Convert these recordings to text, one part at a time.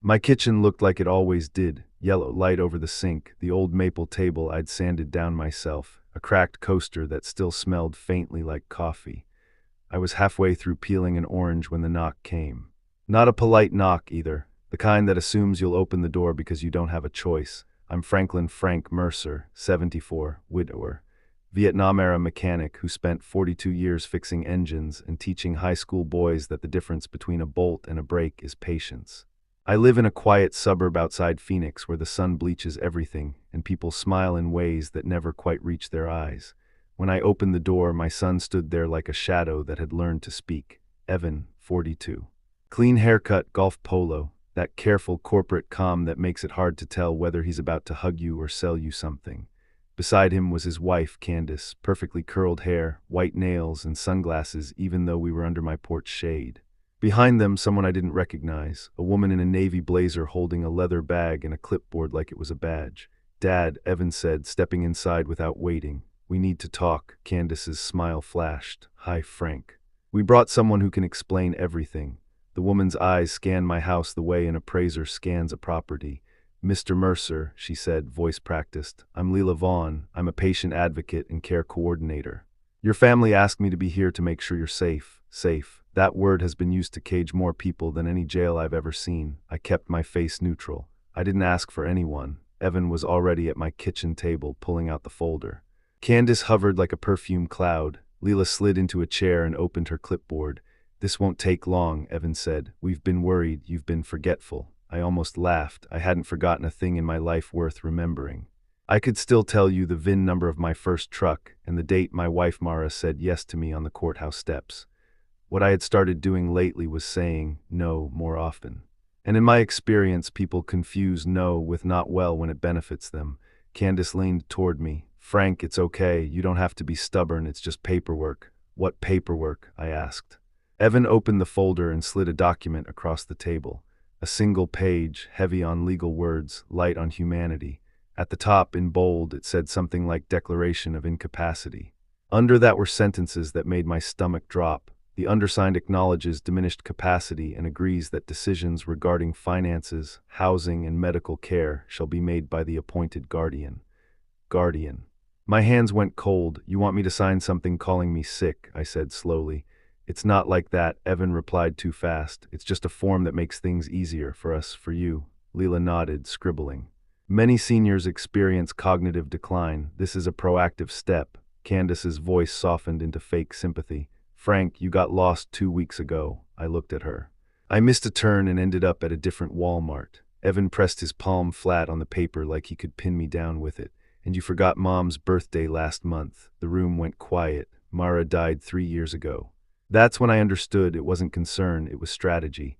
My kitchen looked like it always did, yellow light over the sink, the old maple table I'd sanded down myself, a cracked coaster that still smelled faintly like coffee. I was halfway through peeling an orange when the knock came. Not a polite knock either, the kind that assumes you'll open the door because you don't have a choice. I'm Frank Mercer, 74, widower, Vietnam-era mechanic who spent 42 years fixing engines and teaching high school boys that the difference between a bolt and a brake is patience. I live in a quiet suburb outside Phoenix where the sun bleaches everything and people smile in ways that never quite reach their eyes. When I opened the door, my son stood there like a shadow that had learned to speak. Evan, 42. Clean haircut, golf polo, that careful corporate calm that makes it hard to tell whether he's about to hug you or sell you something. Beside him was his wife, Candace, perfectly curled hair, white nails, and sunglasses even though we were under my porch shade. Behind them, someone I didn't recognize, a woman in a navy blazer holding a leather bag and a clipboard like it was a badge. "Dad," Evan said, stepping inside without waiting. "We need to talk." Candace's smile flashed. "Hi, Frank. We brought someone who can explain everything." The woman's eyes scanned my house the way an appraiser scans a property. "Mr. Mercer," she said, voice practiced. "I'm Leela Vaughn. I'm a patient advocate and care coordinator. Your family asked me to be here to make sure you're safe." Safe. That word has been used to cage more people than any jail I've ever seen. I kept my face neutral. I didn't ask for anyone. Evan was already at my kitchen table, pulling out the folder. Candace hovered like a perfume cloud. Leela slid into a chair and opened her clipboard. "This won't take long," Evan said. "We've been worried. You've been forgetful." I almost laughed. I hadn't forgotten a thing in my life worth remembering. I could still tell you the VIN number of my first truck and the date my wife Mara said yes to me on the courthouse steps. What I had started doing lately was saying no more often. And in my experience, people confuse no with not well when it benefits them. Candace leaned toward me. "Frank, it's okay. You don't have to be stubborn. It's just paperwork." "What paperwork?" I asked. Evan opened the folder and slid a document across the table. A single page, heavy on legal words, light on humanity. At the top, in bold, it said something like Declaration of Incapacity. Under that were sentences that made my stomach drop. The undersigned acknowledges diminished capacity and agrees that decisions regarding finances, housing, and medical care shall be made by the appointed guardian. Guardian. My hands went cold. "You want me to sign something calling me sick?" I said slowly. "It's not like that," Evan replied too fast. "It's just a form that makes things easier for us, for you." Leela nodded, scribbling. "Many seniors experience cognitive decline. This is a proactive step." Candace's voice softened into fake sympathy. "Frank, you got lost 2 weeks ago." I looked at her. "I missed a turn and ended up at a different Walmart." Evan pressed his palm flat on the paper like he could pin me down with it. "And you forgot Mom's birthday last month." The room went quiet. "Mara died 3 years ago." That's when I understood it wasn't concern, it was strategy.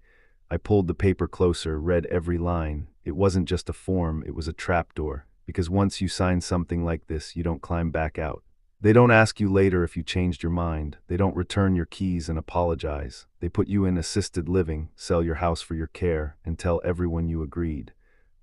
I pulled the paper closer, read every line. It wasn't just a form, it was a trapdoor. Because once you sign something like this, you don't climb back out. They don't ask you later if you changed your mind. They don't return your keys and apologize. They put you in assisted living, sell your house for your care, and tell everyone you agreed.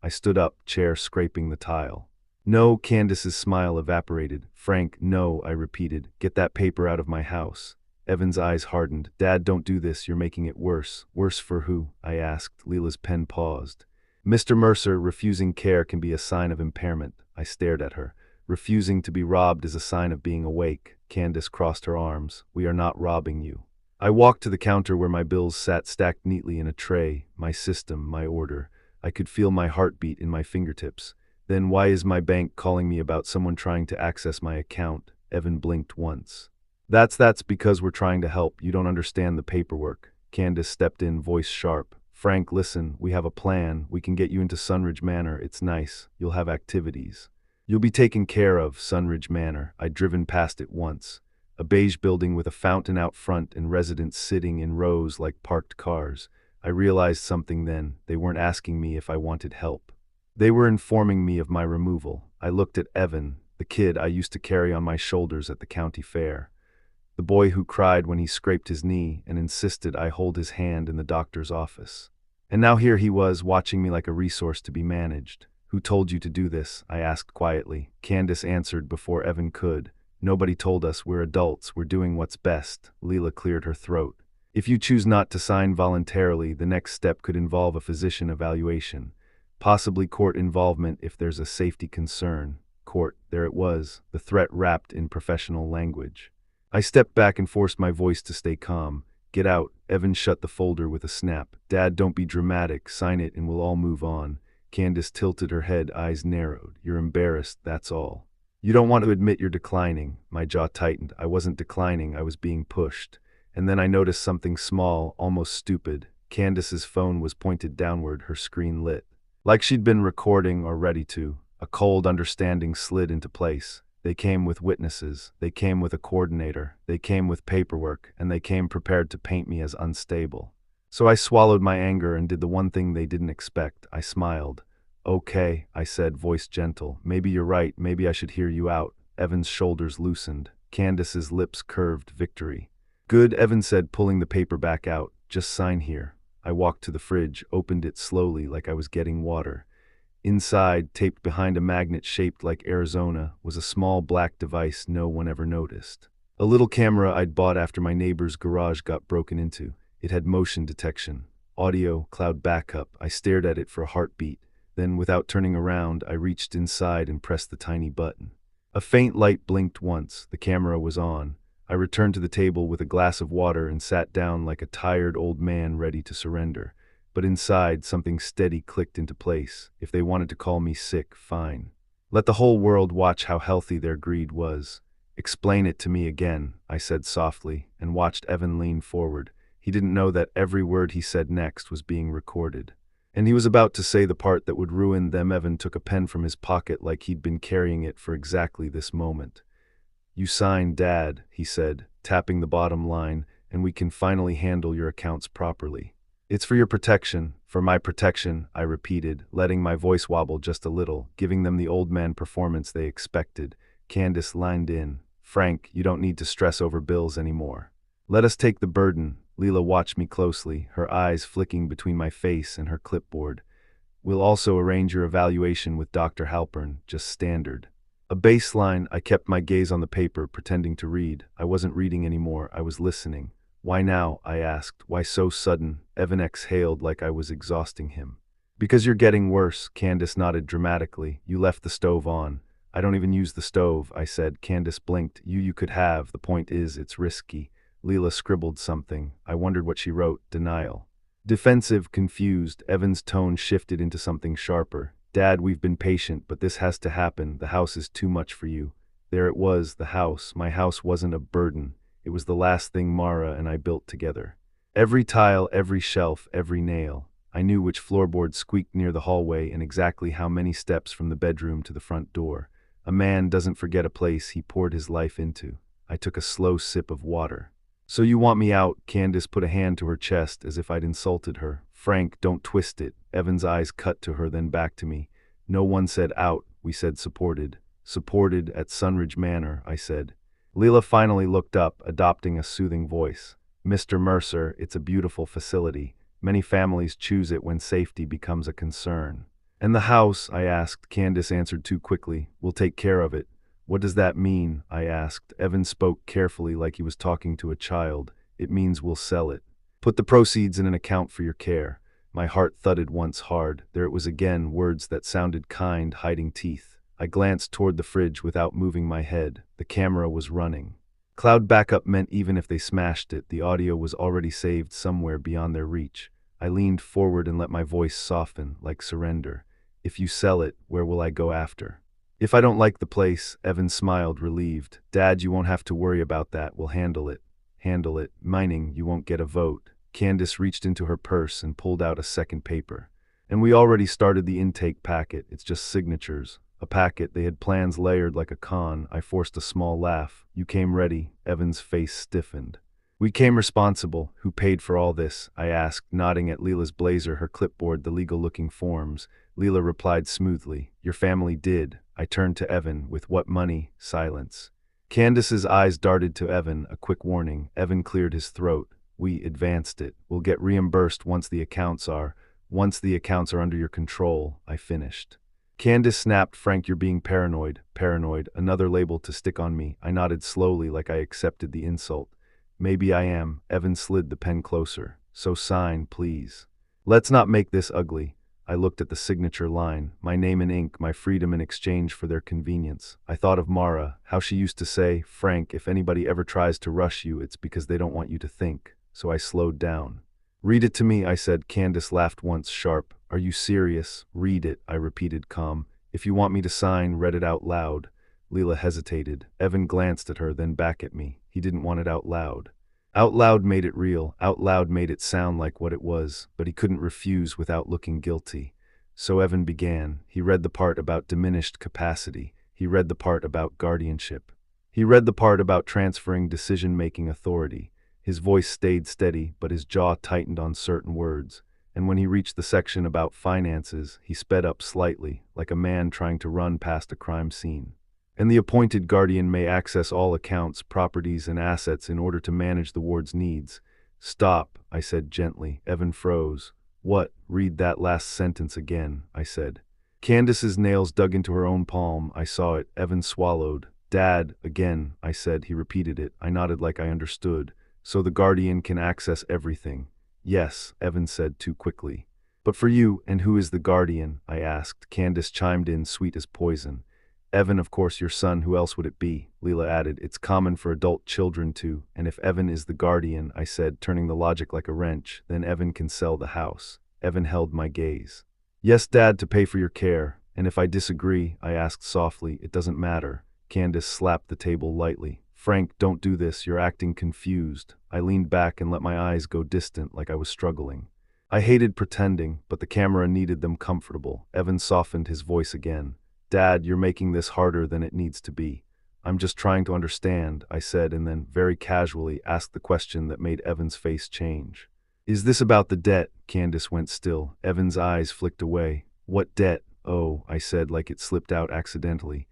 I stood up, chair scraping the tile. "No," Candace's smile evaporated. "Frank, no," I repeated. "Get that paper out of my house." Evan's eyes hardened. "Dad, don't do this. You're making it worse." "Worse for who?" I asked. Leela's pen paused. "Mr. Mercer, refusing care can be a sign of impairment." I stared at her. "Refusing to be robbed is a sign of being awake." Candace crossed her arms. "We are not robbing you." I walked to the counter where my bills sat stacked neatly in a tray. My system, my order. I could feel my heartbeat in my fingertips. "Then why is my bank calling me about someone trying to access my account?" Evan blinked once. That's because we're trying to help. You don't understand the paperwork." Candace stepped in, voice sharp. "Frank, listen, we have a plan. We can get you into Sunridge Manor. It's nice. You'll have activities. You'll be taken care of." Sunridge Manor. I'd driven past it once. A beige building with a fountain out front and residents sitting in rows like parked cars. I realized something then. They weren't asking me if I wanted help. They were informing me of my removal. I looked at Evan, the kid I used to carry on my shoulders at the county fair. The boy who cried when he scraped his knee and insisted I hold his hand in the doctor's office. And now here he was, watching me like a resource to be managed. "Who told you to do this?" I asked quietly. Candace answered before Evan could. "Nobody told us. We're adults. We're doing what's best." Leela cleared her throat. If you choose not to sign voluntarily, the next step could involve a physician evaluation, possibly court involvement if there's a safety concern. Court, there it was, the threat wrapped in professional language. I stepped back and forced my voice to stay calm. Get out. Evan shut the folder with a snap. Dad, don't be dramatic. Sign it and we'll all move on. Candace tilted her head, eyes narrowed. You're embarrassed, that's all. You don't want to admit you're declining. My jaw tightened. I wasn't declining, I was being pushed. And then I noticed something small, almost stupid. Candace's phone was pointed downward, her screen lit. Like she'd been recording or ready to. A cold understanding slid into place. They came with witnesses, they came with a coordinator, they came with paperwork, and they came prepared to paint me as unstable. So I swallowed my anger and did the one thing they didn't expect. I smiled. Okay, I said, voice gentle. Maybe you're right, maybe I should hear you out. Evan's shoulders loosened. Candace's lips curved victory. Good, Evan said, pulling the paper back out. Just sign here. I walked to the fridge, opened it slowly like I was getting water. Inside, taped behind a magnet shaped like Arizona, was a small black device no one ever noticed. A little camera I'd bought after my neighbor's garage got broken into. It had motion detection, audio, cloud backup. I stared at it for a heartbeat. Then, without turning around, I reached inside and pressed the tiny button. A faint light blinked once. The camera was on. I returned to the table with a glass of water and sat down like a tired old man ready to surrender. But inside, something steady clicked into place. If they wanted to call me sick, fine. Let the whole world watch how healthy their greed was. Explain it to me again, I said softly, and watched Evan lean forward. He didn't know that every word he said next was being recorded. And he was about to say the part that would ruin them. Evan took a pen from his pocket like he'd been carrying it for exactly this moment. You signed, Dad, he said, tapping the bottom line, and we can finally handle your accounts properly. It's for your protection, for my protection, I repeated, letting my voice wobble just a little, giving them the old man performance they expected. Candace lined in. Frank, you don't need to stress over bills anymore. Let us take the burden. Leela watched me closely, her eyes flicking between my face and her clipboard. We'll also arrange your evaluation with Dr. Halpern, just standard. A baseline. I kept my gaze on the paper, pretending to read. I wasn't reading anymore, I was listening. Why now? I asked. Why so sudden? Evan exhaled like I was exhausting him. Because you're getting worse, Candace nodded dramatically. You left the stove on. I don't even use the stove, I said. Candace blinked. You could have. The point is, it's risky. Leela scribbled something. I wondered what she wrote. Denial. Defensive, confused. Evan's tone shifted into something sharper. Dad, we've been patient, but this has to happen. The house is too much for you. There it was, the house. My house wasn't a burden. It was the last thing Mara and I built together. Every tile, every shelf, every nail. I knew which floorboard squeaked near the hallway and exactly how many steps from the bedroom to the front door. A man doesn't forget a place he poured his life into. I took a slow sip of water. So you want me out? Candace put a hand to her chest as if I'd insulted her. Frank, don't twist it. Evan's eyes cut to her, then back to me. No one said out, we said supported. Supported at Sunridge Manor, I said. Leela finally looked up, adopting a soothing voice. Mr. Mercer, it's a beautiful facility. Many families choose it when safety becomes a concern. And the house, I asked. Candace answered too quickly. We'll take care of it. What does that mean? I asked. Evan spoke carefully like he was talking to a child. It means we'll sell it. Put the proceeds in an account for your care. My heart thudded once hard. There it was again, words that sounded kind, hiding teeth. I glanced toward the fridge without moving my head. The camera was running. Cloud backup meant even if they smashed it, the audio was already saved somewhere beyond their reach. I leaned forward and let my voice soften, like surrender. If you sell it, where will I go after? If I don't like the place, Evan smiled, relieved. Dad, you won't have to worry about that. We'll handle it. Handle it. Mining, you won't get a vote. Candace reached into her purse and pulled out a second paper. And we already started the intake packet. It's just signatures. A packet. They had plans layered like a con. I forced a small laugh. You came ready. Evan's face stiffened. We came responsible. Who paid for all this? I asked, nodding at Leela's blazer, her clipboard, the legal-looking forms. Leela replied smoothly. Your family did. I turned to Evan. With what money? Silence. Candace's eyes darted to Evan, a quick warning. Evan cleared his throat. We advanced it. We'll get reimbursed once the accounts are under your control, I finished. Candace snapped. Frank, you're being paranoid. Paranoid, another label to stick on me. I nodded slowly like I accepted the insult. Maybe I am. Evan slid the pen closer. So sign, please. Let's not make this ugly. I looked at the signature line, my name in ink, my freedom in exchange for their convenience. I thought of Mara, how she used to say, Frank, if anybody ever tries to rush you, it's because they don't want you to think. So I slowed down. Read it to me, I said. Candace laughed once, sharp. Are you serious? Read it, I repeated, calm. If you want me to sign, read it out loud. Leela hesitated. Evan glanced at her, then back at me. He didn't want it out loud. Out loud made it real, out loud made it sound like what it was, but he couldn't refuse without looking guilty. So Evan began. He read the part about diminished capacity. He read the part about guardianship. He read the part about transferring decision-making authority. His voice stayed steady, but his jaw tightened on certain words. And when he reached the section about finances, he sped up slightly, like a man trying to run past a crime scene. And the appointed guardian may access all accounts, properties, and assets in order to manage the ward's needs. Stop, I said gently. Evan froze. What? Read that last sentence again, I said. Candace's nails dug into her own palm. I saw it. Evan swallowed. Dad, again, I said. He repeated it. I nodded like I understood. So the guardian can access everything. Yes, Evan said too quickly. But for you, and who is the guardian? I asked. Candace chimed in, sweet as poison. Evan, of course, your son, who else would it be? Leela added. It's common for adult children to, and if Evan is the guardian, I said, turning the logic like a wrench, then Evan can sell the house. Evan held my gaze. Yes, Dad, to pay for your care. And if I disagree, I asked softly, it doesn't matter. Candace slapped the table lightly. Frank, don't do this, you're acting confused. I leaned back and let my eyes go distant like I was struggling. I hated pretending, but the camera needed them comfortable. Evan softened his voice again. Dad, you're making this harder than it needs to be. I'm just trying to understand, I said, and then, very casually, asked the question that made Evan's face change. Is this about the debt? Candace went still. Evan's eyes flicked away. What debt? Oh, I said like it slipped out accidentally.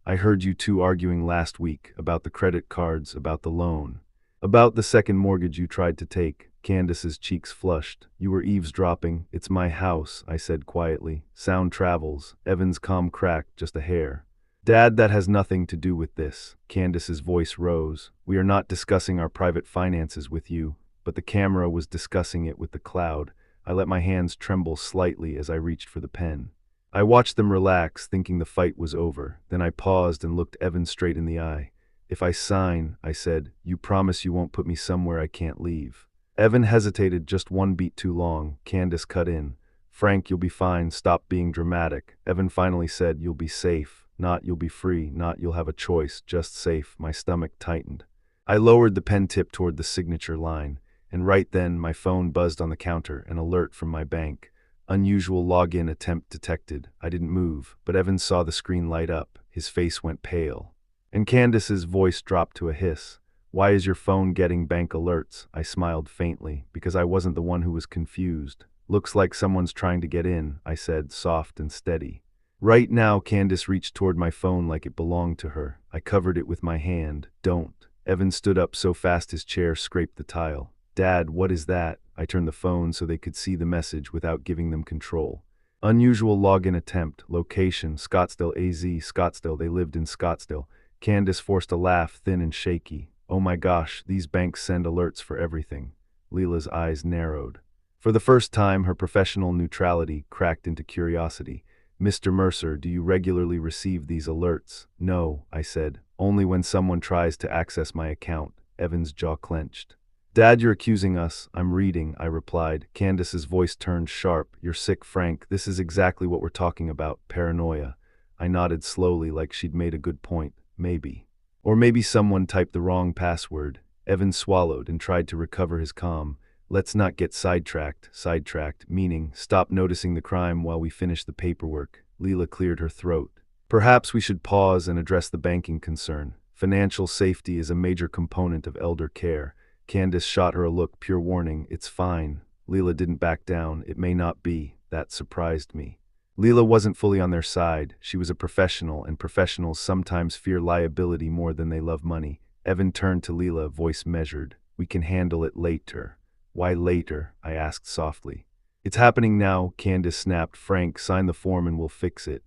I heard you two arguing last week about the credit cards, about the loan. About the second mortgage you tried to take. Candace's cheeks flushed. You were eavesdropping. It's my house, I said quietly. Sound travels. Evan's calm cracked just a hair. Dad, that has nothing to do with this. Candace's voice rose. We are not discussing our private finances with you, but the camera was discussing it with the cloud. I let my hands tremble slightly as I reached for the pen. I watched them relax, thinking the fight was over. Then I paused and looked Evan straight in the eye. If I sign, I said, you promise you won't put me somewhere I can't leave. Evan hesitated just one beat too long. Candace cut in. Frank, you'll be fine. Stop being dramatic. Evan finally said, you'll be safe. Not you'll be free. Not you'll have a choice. Just safe. My stomach tightened. I lowered the pen tip toward the signature line, and right then my phone buzzed on the counter, an alert from my bank. Unusual login attempt detected. I didn't move, but Evan saw the screen light up. His face went pale. And Candace's voice dropped to a hiss. Why is your phone getting bank alerts? I smiled faintly, because I wasn't the one who was confused. Looks like someone's trying to get in, I said, soft and steady. Right now, Candace reached toward my phone like it belonged to her. I covered it with my hand. Don't. Evan stood up so fast his chair scraped the tile. Dad, what is that? I turned the phone so they could see the message without giving them control. Unusual login attempt. Location, Scottsdale, AZ, Scottsdale. They lived in Scottsdale. Candace forced a laugh, thin and shaky. Oh my gosh, these banks send alerts for everything. Leela's eyes narrowed. For the first time, her professional neutrality cracked into curiosity. Mr. Mercer, do you regularly receive these alerts? No, I said. Only when someone tries to access my account. Evan's jaw clenched. Dad, you're accusing us. I'm reading, I replied. Candace's voice turned sharp. You're sick, Frank. This is exactly what we're talking about. Paranoia. I nodded slowly like she'd made a good point. Maybe. Or maybe someone typed the wrong password. Evan swallowed and tried to recover his calm. Let's not get sidetracked. Sidetracked, meaning stop noticing the crime while we finish the paperwork. Leela cleared her throat. Perhaps we should pause and address the banking concern. Financial safety is a major component of elder care. Candace shot her a look, pure warning. It's fine. Leela didn't back down. It may not be. That surprised me. Leela wasn't fully on their side. She was a professional, and professionals sometimes fear liability more than they love money. Evan turned to Leela, voice measured. We can handle it later. Why later? I asked softly. It's happening now, Candace snapped. Frank, sign the form and we'll fix it.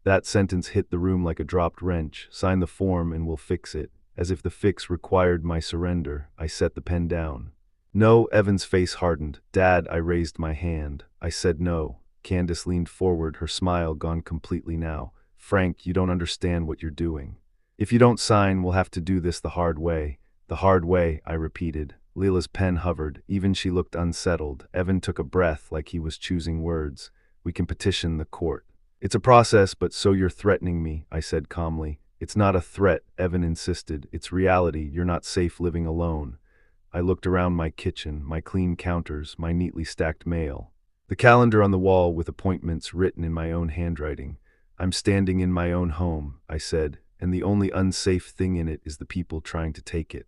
That sentence hit the room like a dropped wrench. Sign the form and we'll fix it. as if the fix required my surrender. I set the pen down. No, Evan's face hardened. Dad, I raised my hand. I said no. Candace leaned forward, her smile gone completely now. Frank, you don't understand what you're doing. If you don't sign, we'll have to do this the hard way. The hard way, I repeated. Leela's pen hovered. Even she looked unsettled. Evan took a breath like he was choosing words. We can petition the court. It's a process, but so you're threatening me, I said calmly. It's not a threat, Evan insisted. It's reality. You're not safe living alone. I looked around my kitchen, my clean counters, my neatly stacked mail. The calendar on the wall with appointments written in my own handwriting. I'm standing in my own home, I said, and the only unsafe thing in it is the people trying to take it.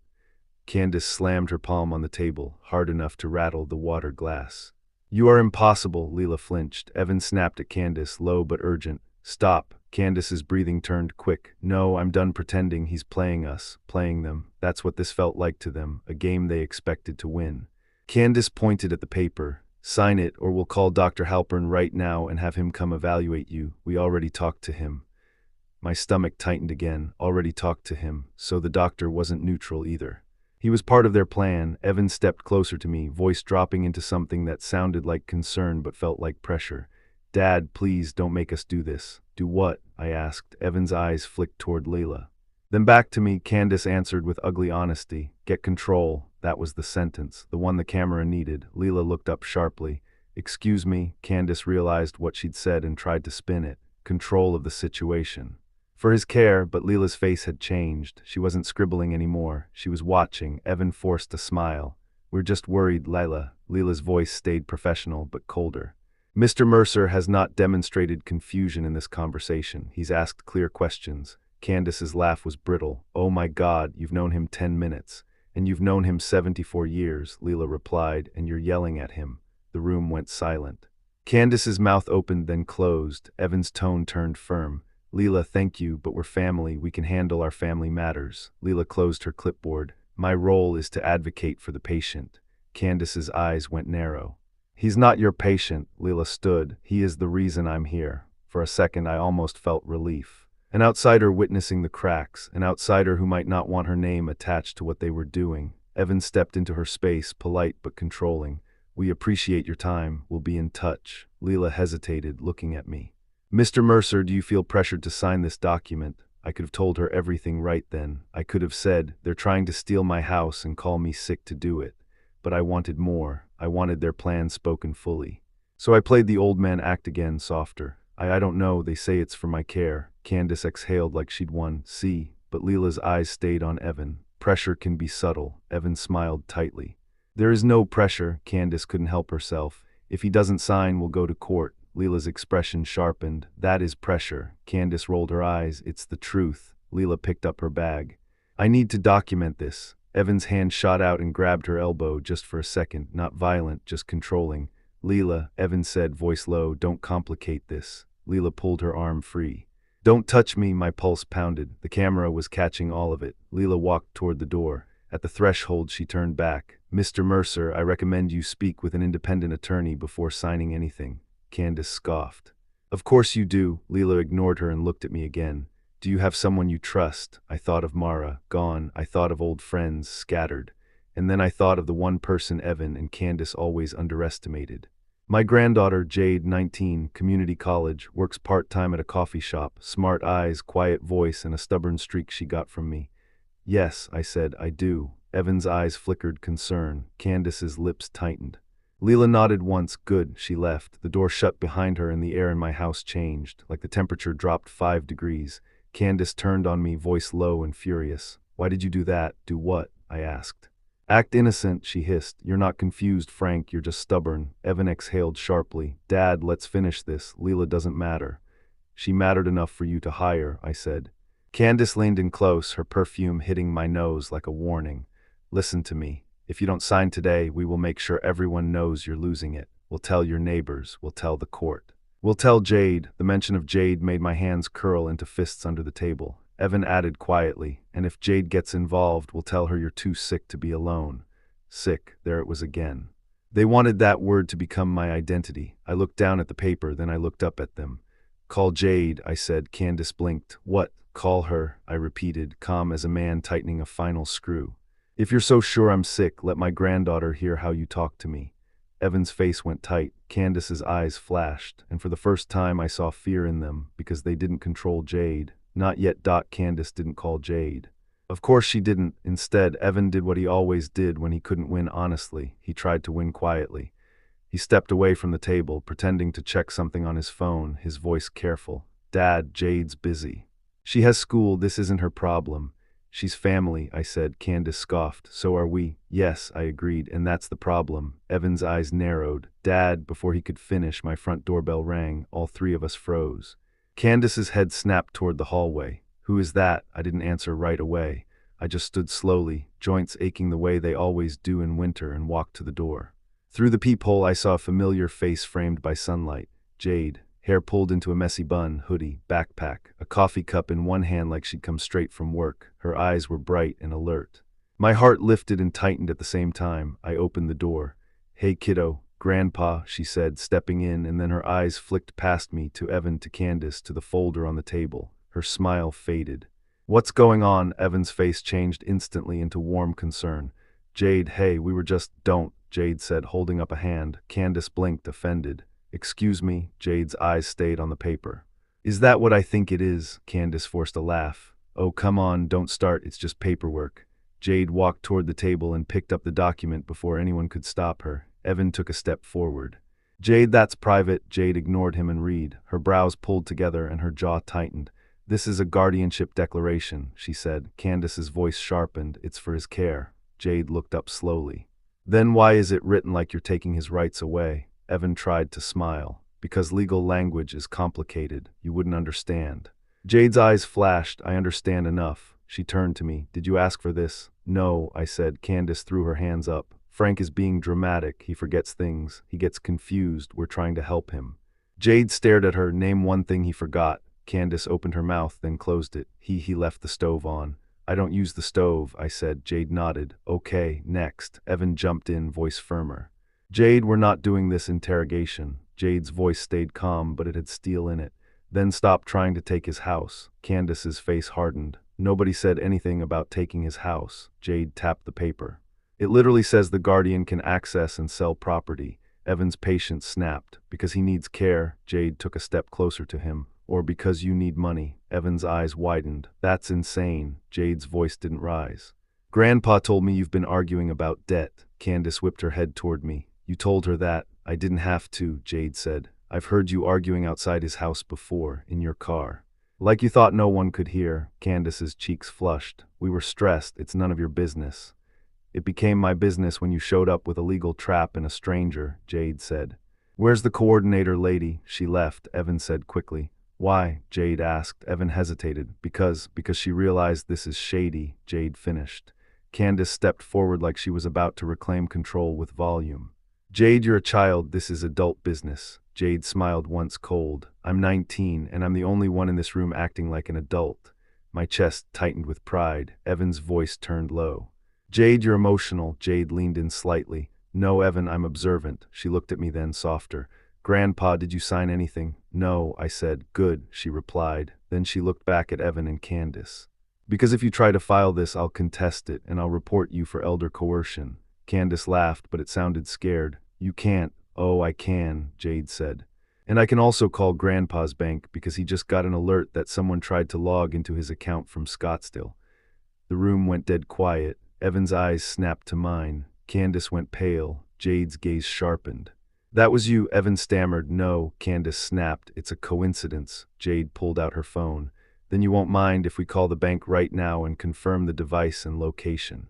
Candace slammed her palm on the table, hard enough to rattle the water glass. You are impossible, Leela flinched. Evan snapped at Candace, low but urgent. Stop. Candace's breathing turned quick. No, I'm done pretending. He's playing us, playing them. That's what this felt like to them, a game they expected to win. Candace pointed at the paper. Sign it, or we'll call Dr. Halpern right now and have him come evaluate you. We already talked to him. My stomach tightened again. Already talked to him, so the doctor wasn't neutral either. He was part of their plan. Evan stepped closer to me, voice dropping into something that sounded like concern but felt like pressure. Dad, please don't make us do this. Do what? I asked. Evan's eyes flicked toward Leela. Then back to me, Candace answered with ugly honesty. Get control. That was the sentence, the one the camera needed. Leela looked up sharply. Excuse me, Candace realized what she'd said and tried to spin it. Control of the situation. For his care, but Leela's face had changed. She wasn't scribbling anymore. She was watching. Evan forced a smile. We're just worried, Leila. Leela's voice stayed professional but colder. Mr. Mercer has not demonstrated confusion in this conversation. He's asked clear questions. Candace's laugh was brittle. Oh my God, you've known him 10 minutes. And you've known him 74 years, Leela replied, and you're yelling at him. The room went silent. Candace's mouth opened then closed. Evan's tone turned firm. Leela, thank you, but we're family. We can handle our family matters. Leela closed her clipboard. My role is to advocate for the patient. Candace's eyes went narrow. He's not your patient, Leela stood. He is the reason I'm here. For a second, I almost felt relief. An outsider witnessing the cracks, an outsider who might not want her name attached to what they were doing. Evan stepped into her space, polite but controlling. We appreciate your time. We'll be in touch. Leela hesitated, looking at me. Mr. Mercer, do you feel pressured to sign this document? I could have told her everything right then. I could have said, they're trying to steal my house and call me sick to do it. But I wanted more. I wanted their plan spoken fully. So I played the old man act again, softer. I don't know, they say it's for my care. Candace exhaled like she'd won. See, but Leela's eyes stayed on Evan. Pressure can be subtle. Evan smiled tightly. There is no pressure, Candace couldn't help herself. If he doesn't sign, we'll go to court. Leela's expression sharpened. That is pressure. Candace rolled her eyes. It's the truth. Leela picked up her bag. I need to document this. Evan's hand shot out and grabbed her elbow just for a second, not violent, just controlling. Leela, Evan said, voice low, don't complicate this. Leela pulled her arm free. Don't touch me, my pulse pounded. The camera was catching all of it. Leela walked toward the door. At the threshold, she turned back. Mr. Mercer, I recommend you speak with an independent attorney before signing anything. Candace scoffed. Of course you do. Leela ignored her and looked at me again. Do you have someone you trust? I thought of Mara, gone. I thought of old friends, scattered. And then I thought of the one person Evan and Candace always underestimated. My granddaughter, Jade, 19, community college, works part-time at a coffee shop, smart eyes, quiet voice, and a stubborn streak she got from me. Yes, I said, I do. Evan's eyes flickered concern. Candace's lips tightened. Leela nodded once. Good, she left. The door shut behind her and the air in my house changed, like the temperature dropped 5 degrees. Candace turned on me, voice low and furious. Why did you do that? Do what? I asked. Act innocent, she hissed. You're not confused, Frank, you're just stubborn. Evan exhaled sharply. Dad, let's finish this. Leela doesn't matter. She mattered enough for you to hire, I said. Candace leaned in close, her perfume hitting my nose like a warning. Listen to me. If you don't sign today, we will make sure everyone knows you're losing it. We'll tell your neighbors. We'll tell the court. We'll tell Jade. The mention of Jade made my hands curl into fists under the table. Evan added quietly, and if Jade gets involved, we'll tell her you're too sick to be alone. Sick, there it was again. They wanted that word to become my identity. I looked down at the paper, then I looked up at them. Call Jade, I said. Candace blinked. What? Call her, I repeated, calm as a man tightening a final screw. If you're so sure I'm sick, let my granddaughter hear how you talk to me. Evan's face went tight, Candace's eyes flashed, and for the first time I saw fear in them, because they didn't control Jade. Not yet. Candace didn't call Jade. Of course she didn't. Instead, Evan did what he always did when he couldn't win honestly. He tried to win quietly. He stepped away from the table, pretending to check something on his phone, his voice careful. Dad, Jade's busy. She has school, this isn't her problem. She's family, I said. Candace scoffed. So are we. Yes, I agreed, and that's the problem. Evan's eyes narrowed. Dad, before he could finish, my front doorbell rang. All three of us froze. Candace's head snapped toward the hallway. Who is that? I didn't answer right away. I just stood slowly, joints aching the way they always do in winter, and walked to the door. Through the peephole I saw a familiar face framed by sunlight. Jade. Hair pulled into a messy bun, hoodie, backpack, a coffee cup in one hand like she'd come straight from work. Her eyes were bright and alert. My heart lifted and tightened at the same time. I opened the door. Hey kiddo, Grandpa, she said, stepping in, and then her eyes flicked past me, to Evan, to Candace, to the folder on the table. Her smile faded. What's going on? Evan's face changed instantly into warm concern. Jade, hey, we were just… Don't, Jade said, holding up a hand. Candace blinked, offended. Excuse me, Jade's eyes stayed on the paper. Is that what I think it is? Candace forced a laugh. Oh, come on, don't start, it's just paperwork. Jade walked toward the table and picked up the document before anyone could stop her. Evan took a step forward. Jade, that's private. Jade ignored him and read. Her brows pulled together and her jaw tightened. This is a guardianship declaration, she said. Candace's voice sharpened. It's for his care. Jade looked up slowly. Then why is it written like you're taking his rights away? Evan tried to smile. Because legal language is complicated. You wouldn't understand. Jade's eyes flashed. I understand enough. She turned to me. Did you ask for this? No, I said. Candace threw her hands up. Frank is being dramatic. He forgets things. He gets confused. We're trying to help him. Jade stared at her. Name one thing he forgot. Candace opened her mouth, then closed it. He left the stove on. I don't use the stove, I said. Jade nodded. Okay, next. Evan jumped in, voice firmer. Jade, we're not doing this interrogation. Jade's voice stayed calm, but it had steel in it. Then stop trying to take his house. Candace's face hardened. Nobody said anything about taking his house. Jade tapped the paper. It literally says the guardian can access and sell property. Evan's patience snapped. Because he needs care. Jade took a step closer to him. Or because you need money. Evan's eyes widened. That's insane. Jade's voice didn't rise. Grandpa told me you've been arguing about debt. Candace whipped her head toward me. You told her that. I didn't have to, Jade said. I've heard you arguing outside his house before, in your car. Like you thought no one could hear. Candace's cheeks flushed. We were stressed. It's none of your business. It became my business when you showed up with a legal trap and a stranger, Jade said. Where's the coordinator lady? She left, Evan said quickly. Why? Jade asked. Evan hesitated. Because she realized this is shady, Jade finished. Candace stepped forward like she was about to reclaim control with volume. Jade, you're a child. This is adult business. Jade smiled once cold. I'm 19, and I'm the only one in this room acting like an adult. My chest tightened with pride. Evan's voice turned low. Jade, you're emotional. Jade leaned in slightly. No, Evan, I'm observant. She looked at me then, softer. Grandpa, did you sign anything? No, I said. Good, she replied. Then she looked back at Evan and Candace. Because if you try to file this, I'll contest it, and I'll report you for elder coercion. Candace laughed, but it sounded scared. You can't. Oh, I can, Jade said. And I can also call Grandpa's bank because he just got an alert that someone tried to log into his account from Scottsdale. The room went dead quiet. Evan's eyes snapped to mine. Candace went pale. Jade's gaze sharpened. That was you, Evan stammered. No, Candace snapped. It's a coincidence. Jade pulled out her phone. Then you won't mind if we call the bank right now and confirm the device and location.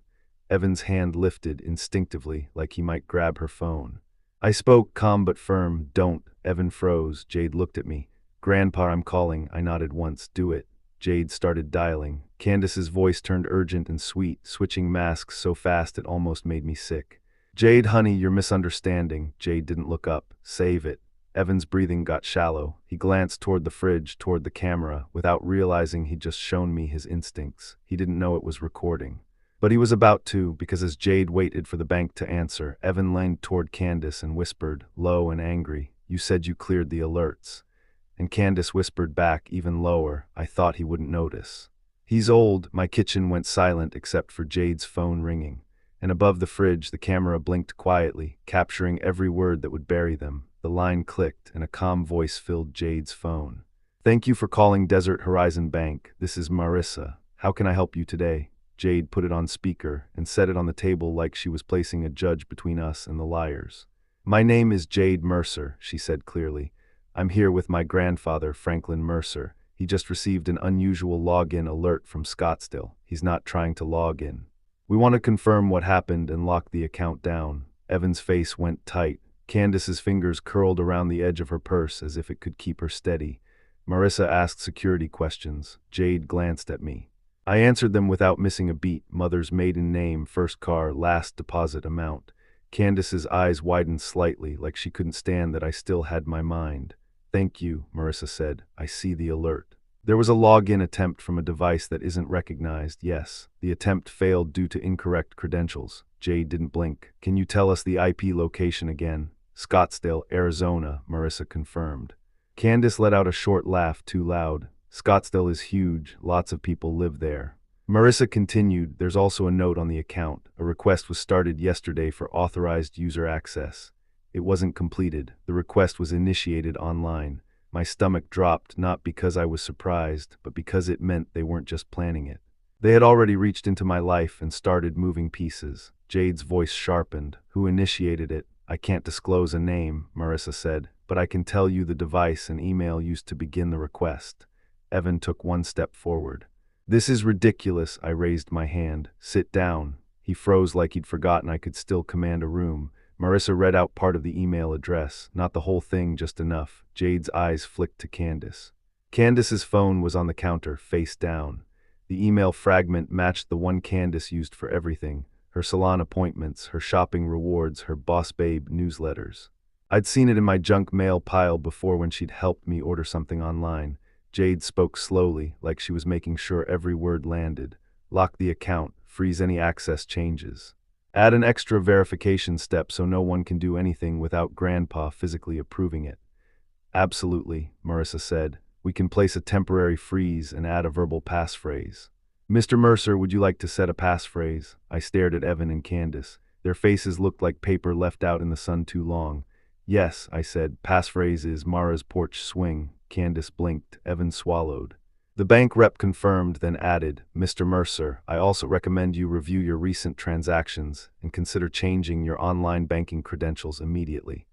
Evan's hand lifted instinctively, like he might grab her phone. I spoke, calm but firm. Don't. Evan froze. Jade looked at me. Grandpa, I'm calling. I nodded once. Do it. Jade started dialing. Candace's voice turned urgent and sweet, switching masks so fast it almost made me sick. Jade, honey, you're misunderstanding. Jade didn't look up. Save it. Evan's breathing got shallow. He glanced toward the fridge, toward the camera, without realizing he'd just shown me his instincts. He didn't know it was recording. But he was about to, because as Jade waited for the bank to answer, Evan leaned toward Candace and whispered, low and angry, You said you cleared the alerts. And Candace whispered back even lower, I thought he wouldn't notice. He's old. My kitchen went silent except for Jade's phone ringing. And above the fridge, the camera blinked quietly, capturing every word that would bury them. The line clicked, and a calm voice filled Jade's phone. Thank you for calling Desert Horizon Bank. This is Marissa. How can I help you today? Jade put it on speaker and set it on the table like she was placing a judge between us and the liars. My name is Jade Mercer, she said clearly. I'm here with my grandfather, Franklin Mercer. He just received an unusual login alert from Scottsdale. He's not trying to log in. We want to confirm what happened and lock the account down. Evan's face went tight. Candace's fingers curled around the edge of her purse as if it could keep her steady. Marissa asked security questions. Jade glanced at me. I answered them without missing a beat. Mother's maiden name, first car, last deposit amount. Candace's eyes widened slightly, like she couldn't stand that I still had my mind. Thank you, Marissa said. I see the alert. There was a login attempt from a device that isn't recognized, yes. The attempt failed due to incorrect credentials. Jade didn't blink. Can you tell us the IP location again? Scottsdale, Arizona, Marissa confirmed. Candace let out a short laugh too loud. Scottsdale is huge. Lots of people live there. Marissa continued, there's also a note on the account. A request was started yesterday for authorized user access. It wasn't completed. The request was initiated online. My stomach dropped, not because I was surprised, but because it meant they weren't just planning it. They had already reached into my life and started moving pieces. Jade's voice sharpened. Who initiated it? I can't disclose a name, Marissa said, but I can tell you the device and email used to begin the request. Evan took one step forward. This is ridiculous, I raised my hand. Sit down. He froze like he'd forgotten I could still command a room. Marissa read out part of the email address, not the whole thing, just enough. Jade's eyes flicked to Candace. Candace's phone was on the counter, face down. The email fragment matched the one Candace used for everything. Her salon appointments, her shopping rewards, her Boss Babe newsletters. I'd seen it in my junk mail pile before when she'd helped me order something online. Jade spoke slowly, like she was making sure every word landed. Lock the account, freeze any access changes. Add an extra verification step so no one can do anything without Grandpa physically approving it. Absolutely, Marissa said. We can place a temporary freeze and add a verbal passphrase. Mr. Mercer, would you like to set a passphrase? I stared at Evan and Candace. Their faces looked like paper left out in the sun too long. Yes, I said. Passphrase is Mara's porch swing. Candace blinked. Evan swallowed. The bank rep confirmed, then added, Mr. Mercer, I also recommend you review your recent transactions and consider changing your online banking credentials immediately.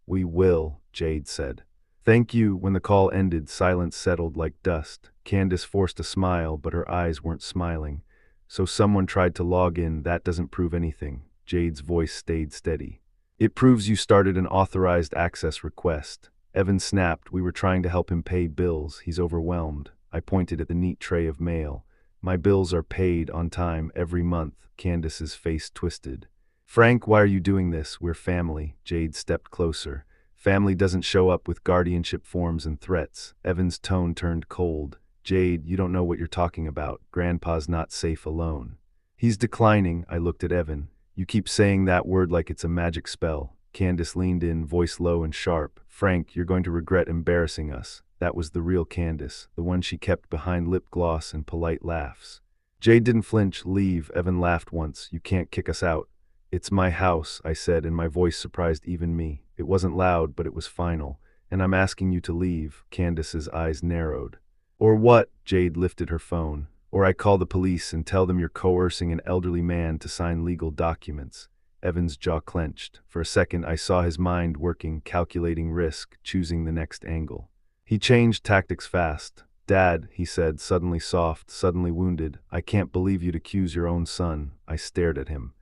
We will, Jade said. Thank you. When the call ended, silence settled like dust. Candace forced a smile, but her eyes weren't smiling. So someone tried to log in. That doesn't prove anything. Jade's voice stayed steady. It proves you started an authorized access request. Evan snapped. We were trying to help him pay bills. He's overwhelmed. I pointed at the neat tray of mail. My bills are paid on time every month. Candace's face twisted. Frank, why are you doing this? We're family. Jade stepped closer. Family doesn't show up with guardianship forms and threats. Evan's tone turned cold. Jade, you don't know what you're talking about. Grandpa's not safe alone. He's declining. I looked at Evan. You keep saying that word like it's a magic spell. Candace leaned in, voice low and sharp. Frank, you're going to regret embarrassing us. That was the real Candace, the one she kept behind lip gloss and polite laughs. Jade didn't flinch. Leave. Evan laughed once. You can't kick us out. It's my house, I said, and my voice surprised even me. It wasn't loud, but it was final. And I'm asking you to leave. Candace's eyes narrowed. Or what? Jade lifted her phone. Or I call the police and tell them you're coercing an elderly man to sign legal documents. Evan's jaw clenched. For a second, I saw his mind working, calculating risk, choosing the next angle. He changed tactics fast. Dad, he said, suddenly soft, suddenly wounded. I can't believe you'd accuse your own son. I stared at him.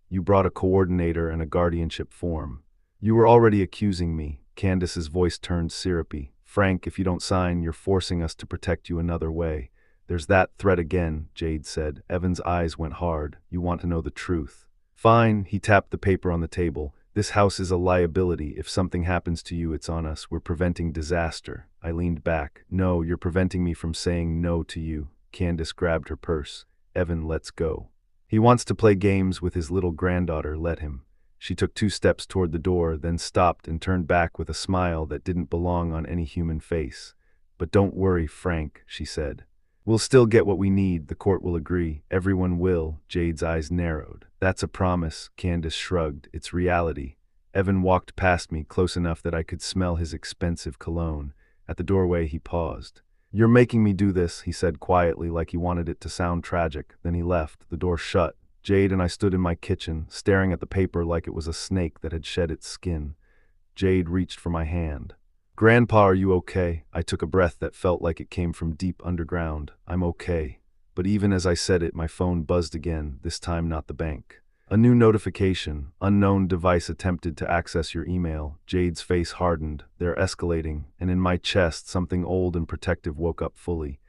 You brought a coordinator and a guardianship form. You were already accusing me. Candace's voice turned syrupy. Frank, if you don't sign, you're forcing us to protect you another way. There's that threat again, Jade said. Evan's eyes went hard. You want to know the truth. Fine, he tapped the paper on the table. This house is a liability. If something happens to you, it's on us. We're preventing disaster. I leaned back. No, you're preventing me from saying no to you. Candace grabbed her purse. Evan, let's go. He wants to play games with his little granddaughter. Let him. She took 2 steps toward the door, then stopped and turned back with a smile that didn't belong on any human face. "But don't worry, Frank," she said. "We'll still get what we need, the court will agree. Everyone will." Jade's eyes narrowed. "That's a promise," Candace shrugged. "It's reality." Evan walked past me, close enough that I could smell his expensive cologne. At the doorway, he paused. "You're making me do this," he said quietly, like he wanted it to sound tragic. Then he left, the door shut. Jade and I stood in my kitchen, staring at the paper like it was a snake that had shed its skin. Jade reached for my hand. "Grandpa, are you okay?" I took a breath that felt like it came from deep underground. "I'm okay." But even as I said it, my phone buzzed again, this time not the bank. A new notification. "Unknown device attempted to access your email." Jade's face hardened. "They're escalating." And in my chest, something old and protective woke up fully.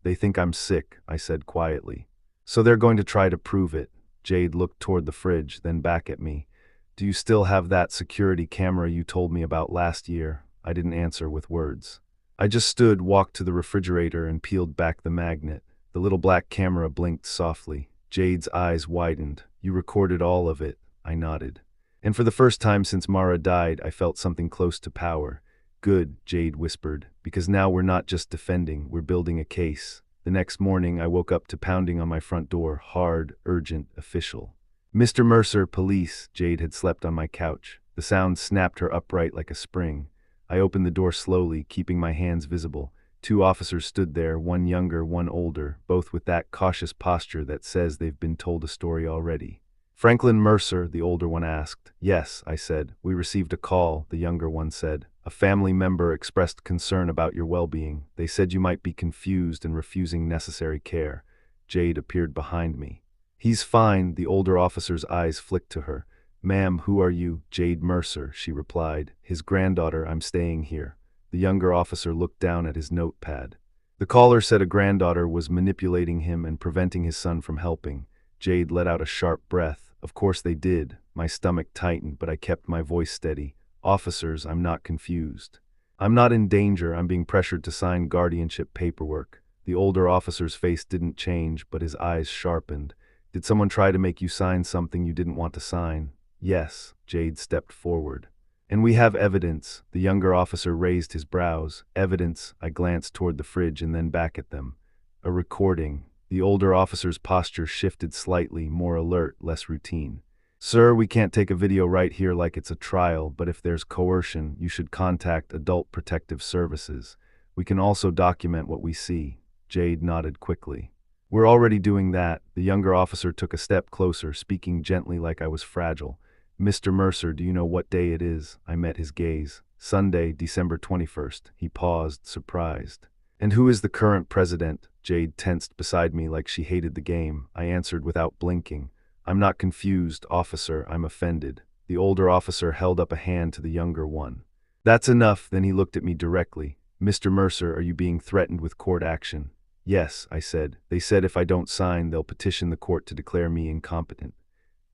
"They think I'm sick," I said quietly. "So they're going to try to prove it." Jade looked toward the fridge, then back at me. "Do you still have that security camera you told me about last year?" I didn't answer with words. I just stood, walked to the refrigerator, and peeled back the magnet. The little black camera blinked softly. Jade's eyes widened. "You recorded all of it." I nodded. And for the first time since Mara died, I felt something close to power. "Good," Jade whispered, "because now we're not just defending, we're building a case." The next morning, I woke up to pounding on my front door, hard, urgent, official. "Mr. Mercer, police." Jade had slept on my couch. The sound snapped her upright like a spring. I opened the door slowly, keeping my hands visible. 2 officers stood there, one younger, one older, both with that cautious posture that says they've been told a story already. "Franklin Mercer?" the older one asked. "Yes," I said. "We received a call," the younger one said. "A family member expressed concern about your well-being. They said you might be confused and refusing necessary care." Jade appeared behind me. "He's fine," the older officer's eyes flicked to her. "Ma'am, who are you?" "Jade Mercer," she replied. "His granddaughter. I'm staying here." The younger officer looked down at his notepad. The caller said a granddaughter was manipulating him and preventing his son from helping. Jade let out a sharp breath. "Of course they did." My stomach tightened, but I kept my voice steady. "Officers, I'm not confused. I'm not in danger. I'm being pressured to sign guardianship paperwork." The older officer's face didn't change, but his eyes sharpened. "Did someone try to make you sign something you didn't want to sign?" "Yes." Jade stepped forward. "And we have evidence." The younger officer raised his brows. "Evidence?" I glanced toward the fridge and then back at them. "A recording." The older officer's posture shifted slightly, more alert, less routine. "Sir, we can't take a video right here like it's a trial, but if there's coercion, you should contact Adult Protective Services. We can also document what we see." Jade nodded quickly. "We're already doing that." The younger officer took a step closer, speaking gently like I was fragile. "Mr. Mercer, do you know what day it is?" I met his gaze. "Sunday, December 21st. He paused, surprised. "And who is the current president?" Jade tensed beside me like she hated the game. I answered without blinking. "I'm not confused, officer. I'm offended." The older officer held up a hand to the younger one. "That's enough." Then he looked at me directly. "Mr. Mercer, are you being threatened with court action?" "Yes," I said. "They said if I don't sign, they'll petition the court to declare me incompetent."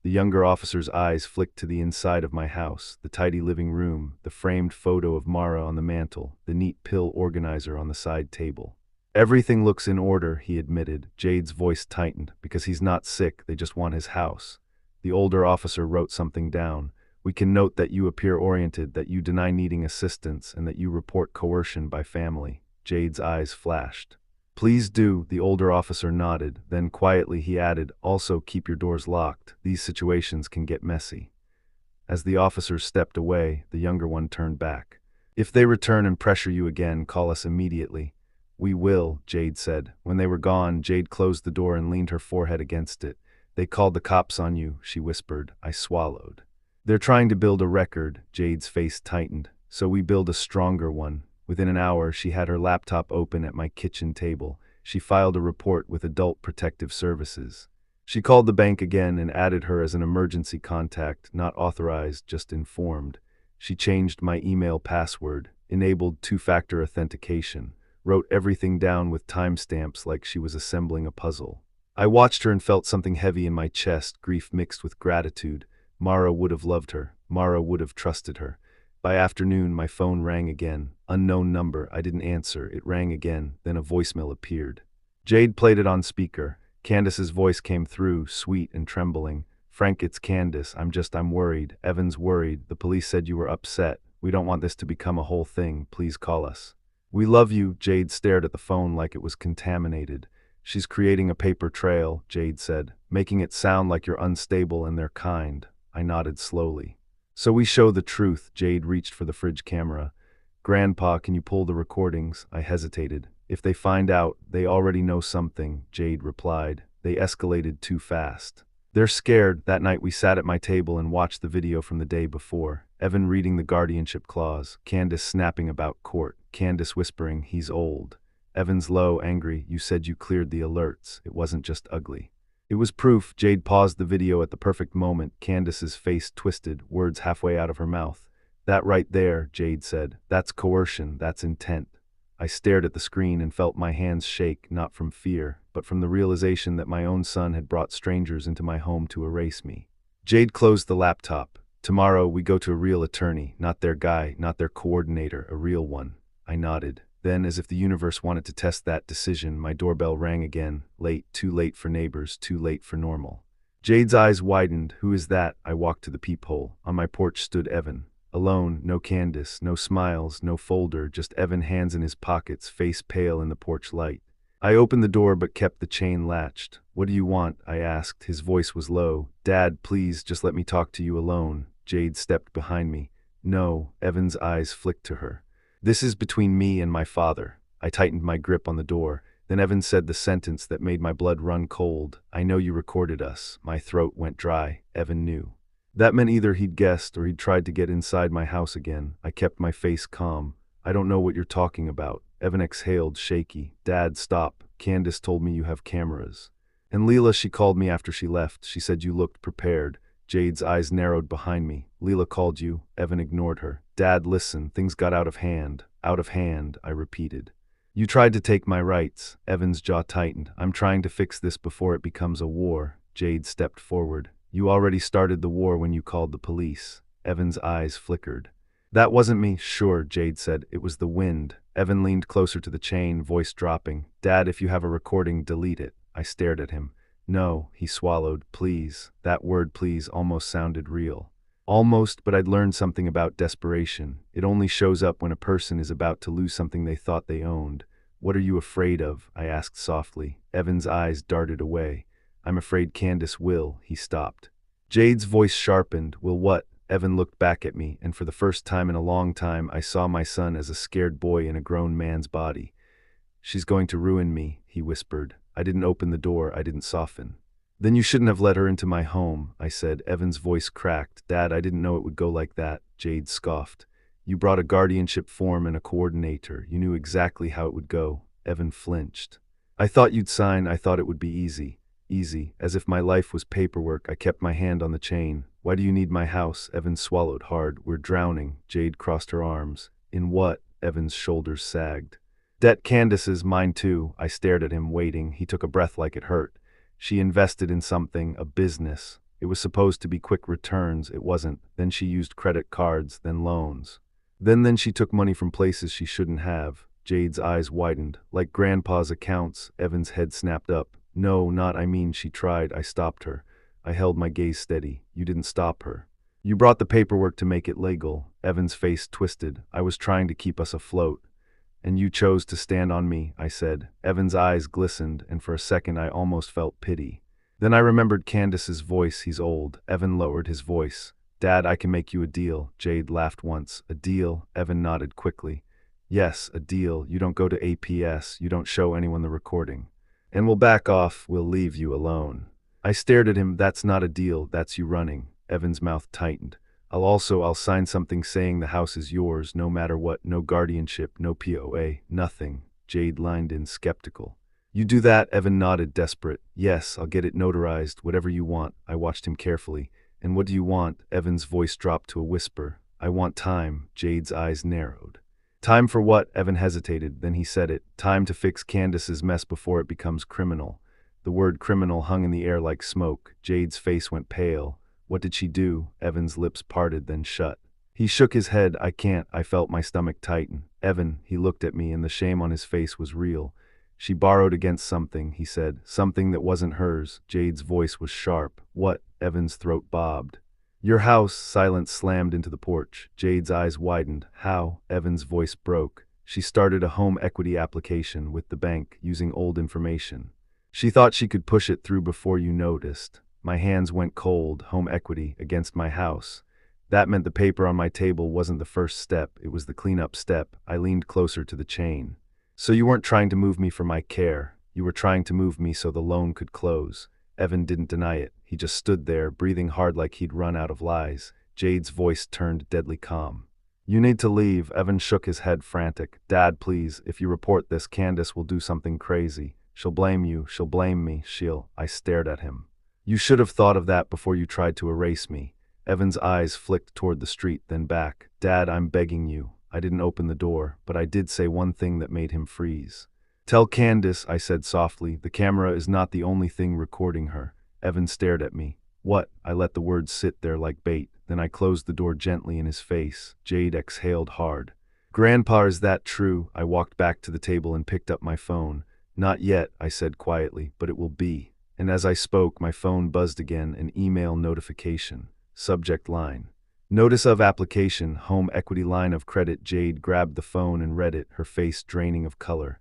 The younger officer's eyes flicked to the inside of my house, the tidy living room, the framed photo of Mara on the mantel, the neat pill organizer on the side table. "Everything looks in order," he admitted. Jade's voice tightened. "Because he's not sick, they just want his house." The older officer wrote something down. "We can note that you appear oriented, that you deny needing assistance, and that you report coercion by family." Jade's eyes flashed. "Please do." The older officer nodded. Then quietly he added, "Also keep your doors locked. These situations can get messy." As the officers stepped away, the younger one turned back. "If they return and pressure you again, call us immediately." "We will," Jade said. When they were gone, Jade closed the door and leaned her forehead against it. "They called the cops on you," she whispered. I swallowed. "They're trying to build a record." Jade's face tightened. "So we build a stronger one." Within an hour, she had her laptop open at my kitchen table. She filed a report with Adult Protective Services. She called the bank again and added her as an emergency contact, not authorized, just informed. She changed my email password, enabled 2-factor authentication, wrote everything down with timestamps like she was assembling a puzzle. I watched her and felt something heavy in my chest, grief mixed with gratitude. Mara would have loved her. Mara would have trusted her. By afternoon, my phone rang again. Unknown number. I didn't answer. It rang again. Then a voicemail appeared. Jade played it on speaker. Candace's voice came through, sweet and trembling. Frank, it's Candace. I'm worried. Evan's worried. The police said you were upset. We don't want this to become a whole thing. Please call us. We love you. Jade stared at the phone like it was contaminated. She's creating a paper trail, Jade said, making it sound like you're unstable and they're kind. I nodded slowly. So we show the truth. Jade reached for the fridge camera. Grandpa, can you pull the recordings? I hesitated. If they find out, they already know something, Jade replied. They escalated too fast. They're scared. That night we sat at my table and watched the video from the day before. Evan reading the guardianship clause, Candace snapping about court, Candace whispering, he's old. Evan's low, angry, you said you cleared the alerts. It wasn't just ugly. It was proof. Jade paused the video at the perfect moment. Candace's face twisted, words halfway out of her mouth. That right there, Jade said. That's coercion. That's intent. I stared at the screen and felt my hands shake, not from fear, but from the realization that my own son had brought strangers into my home to erase me. Jade closed the laptop. Tomorrow we go to a real attorney, not their guy, not their coordinator, a real one. I nodded. Then, as if the universe wanted to test that decision, my doorbell rang again. Late, too late for neighbors, too late for normal. Jade's eyes widened. Who is that? I walked to the peephole. On my porch stood Evan. Alone, no Candace, no smiles, no folder, just Evan, hands in his pockets, face pale in the porch light. I opened the door but kept the chain latched. What do you want? I asked. His voice was low. Dad, please, just let me talk to you alone. Jade stepped behind me. No, Evan's eyes flicked to her. This is between me and my father. I tightened my grip on the door. Then Evan said the sentence that made my blood run cold. I know you recorded us. My throat went dry. Evan knew. That meant either he'd guessed or he'd tried to get inside my house again. I kept my face calm. I don't know what you're talking about. Evan exhaled, shaky. Dad, stop. Candace told me you have cameras. And Leela, she called me after she left. She said you looked prepared. Jade's eyes narrowed behind me. Leela called you. Evan ignored her. Dad, listen. Things got out of hand. Out of hand, I repeated. You tried to take my rights. Evan's jaw tightened. I'm trying to fix this before it becomes a war. Jade stepped forward. You already started the war when you called the police. Evan's eyes flickered. That wasn't me. Sure, Jade said. It was the wind. Evan leaned closer to the chain, voice dropping. Dad, if you have a recording, delete it. I stared at him. No, he swallowed. Please. That word please almost sounded real. Almost, but I'd learned something about desperation. It only shows up when a person is about to lose something they thought they owned. What are you afraid of? I asked softly. Evan's eyes darted away. I'm afraid Candace will. He stopped. Jade's voice sharpened. Will what? Evan looked back at me, and for the first time in a long time, I saw my son as a scared boy in a grown man's body. She's going to ruin me, he whispered. I didn't open the door. I didn't soften. Then you shouldn't have let her into my home, I said. Evan's voice cracked. Dad, I didn't know it would go like that. Jade scoffed. You brought a guardianship form and a coordinator. You knew exactly how it would go. Evan flinched. I thought you'd sign. I thought it would be easy. Easy, as if my life was paperwork. I kept my hand on the chain. Why do you need my house? Evan swallowed hard. We're drowning. Jade crossed her arms. In what? Evan's shoulders sagged. Debt Candace's, mine too. I stared at him, waiting. He took a breath like it hurt. She invested in something, a business. It was supposed to be quick returns. It wasn't. Then she used credit cards, then loans. Then she took money from places she shouldn't have. Jade's eyes widened. Like Grandpa's accounts. Evan's head snapped up. No, not I mean she tried. I stopped her. I held my gaze steady. You didn't stop her. You brought the paperwork to make it legal. Evan's face twisted. I was trying to keep us afloat. And you chose to stand on me, I said. Evan's eyes glistened, and for a second I almost felt pity. Then I remembered Candace's voice. He's old. Evan lowered his voice. Dad, I can make you a deal. Jade laughed once. A deal? Evan nodded quickly. Yes, a deal. You don't go to APS. You don't show anyone the recording. And we'll back off. We'll leave you alone. I stared at him. That's not a deal. That's you running. Evan's mouth tightened. I'll sign something saying the house is yours, no matter what. No guardianship, no POA, nothing. Jade lined in, skeptical. You do that? Evan nodded, desperate. Yes, I'll get it notarized, whatever you want. I watched him carefully. And what do you want? Evan's voice dropped to a whisper. I want time. Jade's eyes narrowed. Time for what? Evan hesitated, then he said it. Time to fix Candace's mess before it becomes criminal. The word criminal hung in the air like smoke. Jade's face went pale. What did she do? Evan's lips parted, then shut. He shook his head. I can't. I felt my stomach tighten. Evan, he looked at me, and the shame on his face was real. She borrowed against something, he said. Something that wasn't hers. Jade's voice was sharp. What? Evan's throat bobbed. Your house, silence slammed into the porch. Jade's eyes widened. How? Evan's voice broke. She started a home equity application with the bank using old information. She thought she could push it through before you noticed. My hands went cold. Home equity against my house. That meant the paper on my table wasn't the first step, it was the cleanup step. I leaned closer to the chain. So you weren't trying to move me for my care. You were trying to move me so the loan could close. Evan didn't deny it. He just stood there, breathing hard like he'd run out of lies. Jade's voice turned deadly calm. You need to leave. Evan shook his head frantic. Dad, please, if you report this, Candace will do something crazy. She'll blame you. She'll blame me. I stared at him. You should have thought of that before you tried to erase me. Evan's eyes flicked toward the street, then back. Dad, I'm begging you. I didn't open the door, but I did say one thing that made him freeze. Tell Candace, I said softly, the camera is not the only thing recording her. Evan stared at me. What? I let the words sit there like bait. Then I closed the door gently in his face. Jade exhaled hard. Grandpa, is that true? I walked back to the table and picked up my phone. Not yet, I said quietly, but it will be. And as I spoke, my phone buzzed again, an email notification. Subject line. Notice of application, home equity line of credit. Jade grabbed the phone and read it, her face draining of color.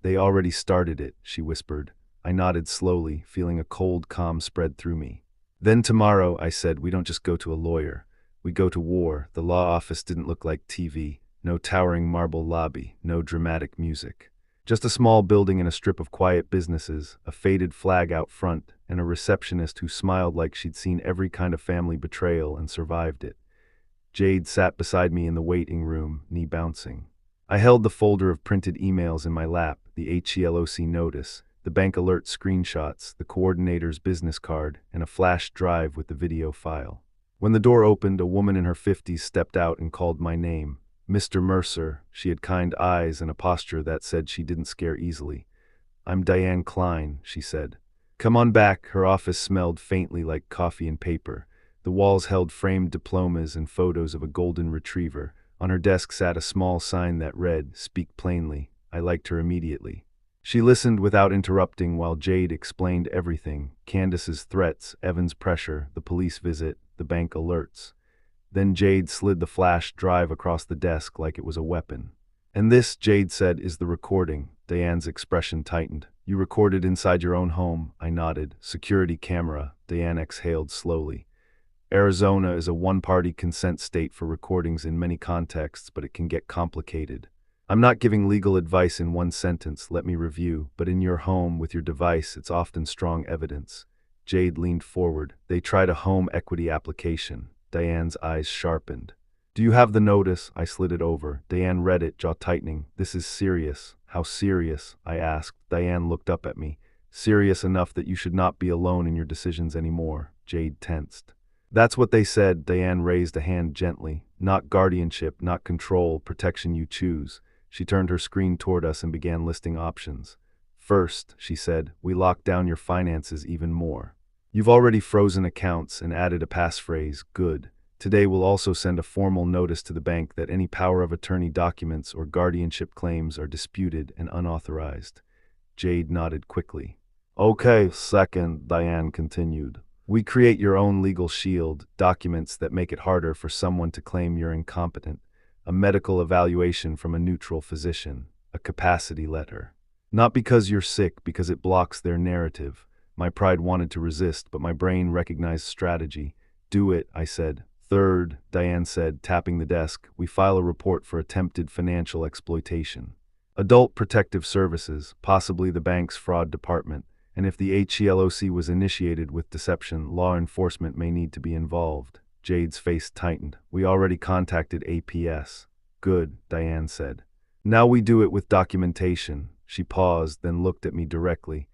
They already started it, she whispered. I nodded slowly, feeling a cold calm spread through me. Then tomorrow, I said, we don't just go to a lawyer. We go to war. The law office didn't look like TV. No towering marble lobby, no dramatic music. Just a small building and a strip of quiet businesses, a faded flag out front, and a receptionist who smiled like she'd seen every kind of family betrayal and survived it. Jade sat beside me in the waiting room, knee bouncing. I held the folder of printed emails in my lap, the HELOC notice, the bank alert screenshots, the coordinator's business card, and a flash drive with the video file. When the door opened, a woman in her 50s stepped out and called my name. Mr. Mercer. She had kind eyes and a posture that said she didn't scare easily. I'm Diane Klein, she said. Come on back. Her office smelled faintly like coffee and paper. The walls held framed diplomas and photos of a golden retriever. On her desk sat a small sign that read, Speak plainly. I liked her immediately. She listened without interrupting while Jade explained everything. Candace's threats, Evan's pressure, the police visit, the bank alerts. Then Jade slid the flash drive across the desk like it was a weapon. And this, Jade said, is the recording. Diane's expression tightened. You recorded inside your own home. I nodded. Security camera. Diane exhaled slowly. Arizona is a one-party consent state for recordings in many contexts, but it can get complicated. I'm not giving legal advice in one sentence, let me review, but in your home with your device, it's often strong evidence. Jade leaned forward. They tried a home equity application. Diane's eyes sharpened. Do you have the notice? I slid it over. Diane read it, jaw tightening. This is serious. How serious? I asked. Diane looked up at me. Serious enough that you should not be alone in your decisions anymore. Jade tensed. That's what they said. Diane raised a hand gently. Not guardianship, not control, protection you choose. She turned her screen toward us and began listing options. First, she said, we lock down your finances even more. You've already frozen accounts and added a passphrase, good. Today we'll also send a formal notice to the bank that any power of attorney documents or guardianship claims are disputed and unauthorized. Jade nodded quickly. Okay, second, Diane continued. We create your own legal shield, documents that make it harder for someone to claim you're incompetent, a medical evaluation from a neutral physician, a capacity letter. Not because you're sick, because it blocks their narrative. My pride wanted to resist, but my brain recognized strategy. Do it, I said. Third, Diane said, tapping the desk, we file a report for attempted financial exploitation. Adult Protective Services, possibly the bank's fraud department, and if the HELOC was initiated with deception, law enforcement may need to be involved. Jade's face tightened. We already contacted APS. Good, Diane said. Now we do it with documentation. She paused, then looked at me directly.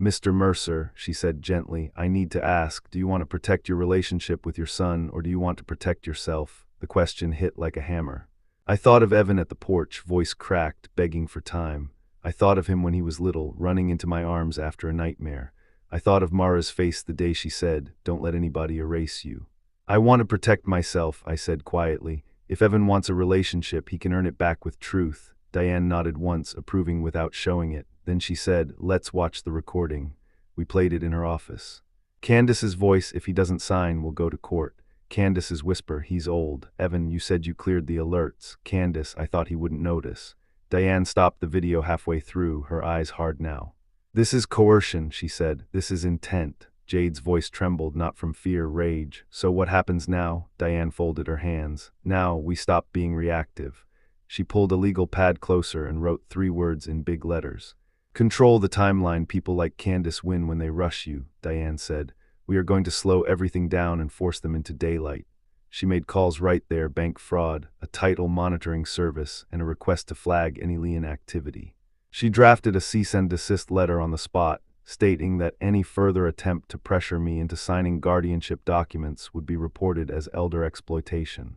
Mr. Mercer, she said gently, I need to ask, do you want to protect your relationship with your son, or do you want to protect yourself? The question hit like a hammer. I thought of Evan at the porch, voice cracked, begging for time. I thought of him when he was little, running into my arms after a nightmare. I thought of Mara's face the day she said, don't let anybody erase you. I want to protect myself, I said quietly. If Evan wants a relationship, he can earn it back with truth. Diane nodded once, approving without showing it. Then she said, let's watch the recording. We played it in her office. Candace's voice, if he doesn't sign, we'll go to court. Candace's whisper, he's old. Evan, you said you cleared the alerts. Candace, I thought he wouldn't notice. Diane stopped the video halfway through, her eyes hard now. This is coercion, she said. This is intent. Jade's voice trembled, not from fear, rage. So what happens now? Diane folded her hands. Now we stop being reactive. She pulled a legal pad closer and wrote 3 words in big letters. Control the timeline. People like Candace win when they rush you, Diane said. We are going to slow everything down and force them into daylight. She made calls right there: bank fraud, a title monitoring service, and a request to flag any lien activity. She drafted a cease and desist letter on the spot, stating that any further attempt to pressure me into signing guardianship documents would be reported as elder exploitation.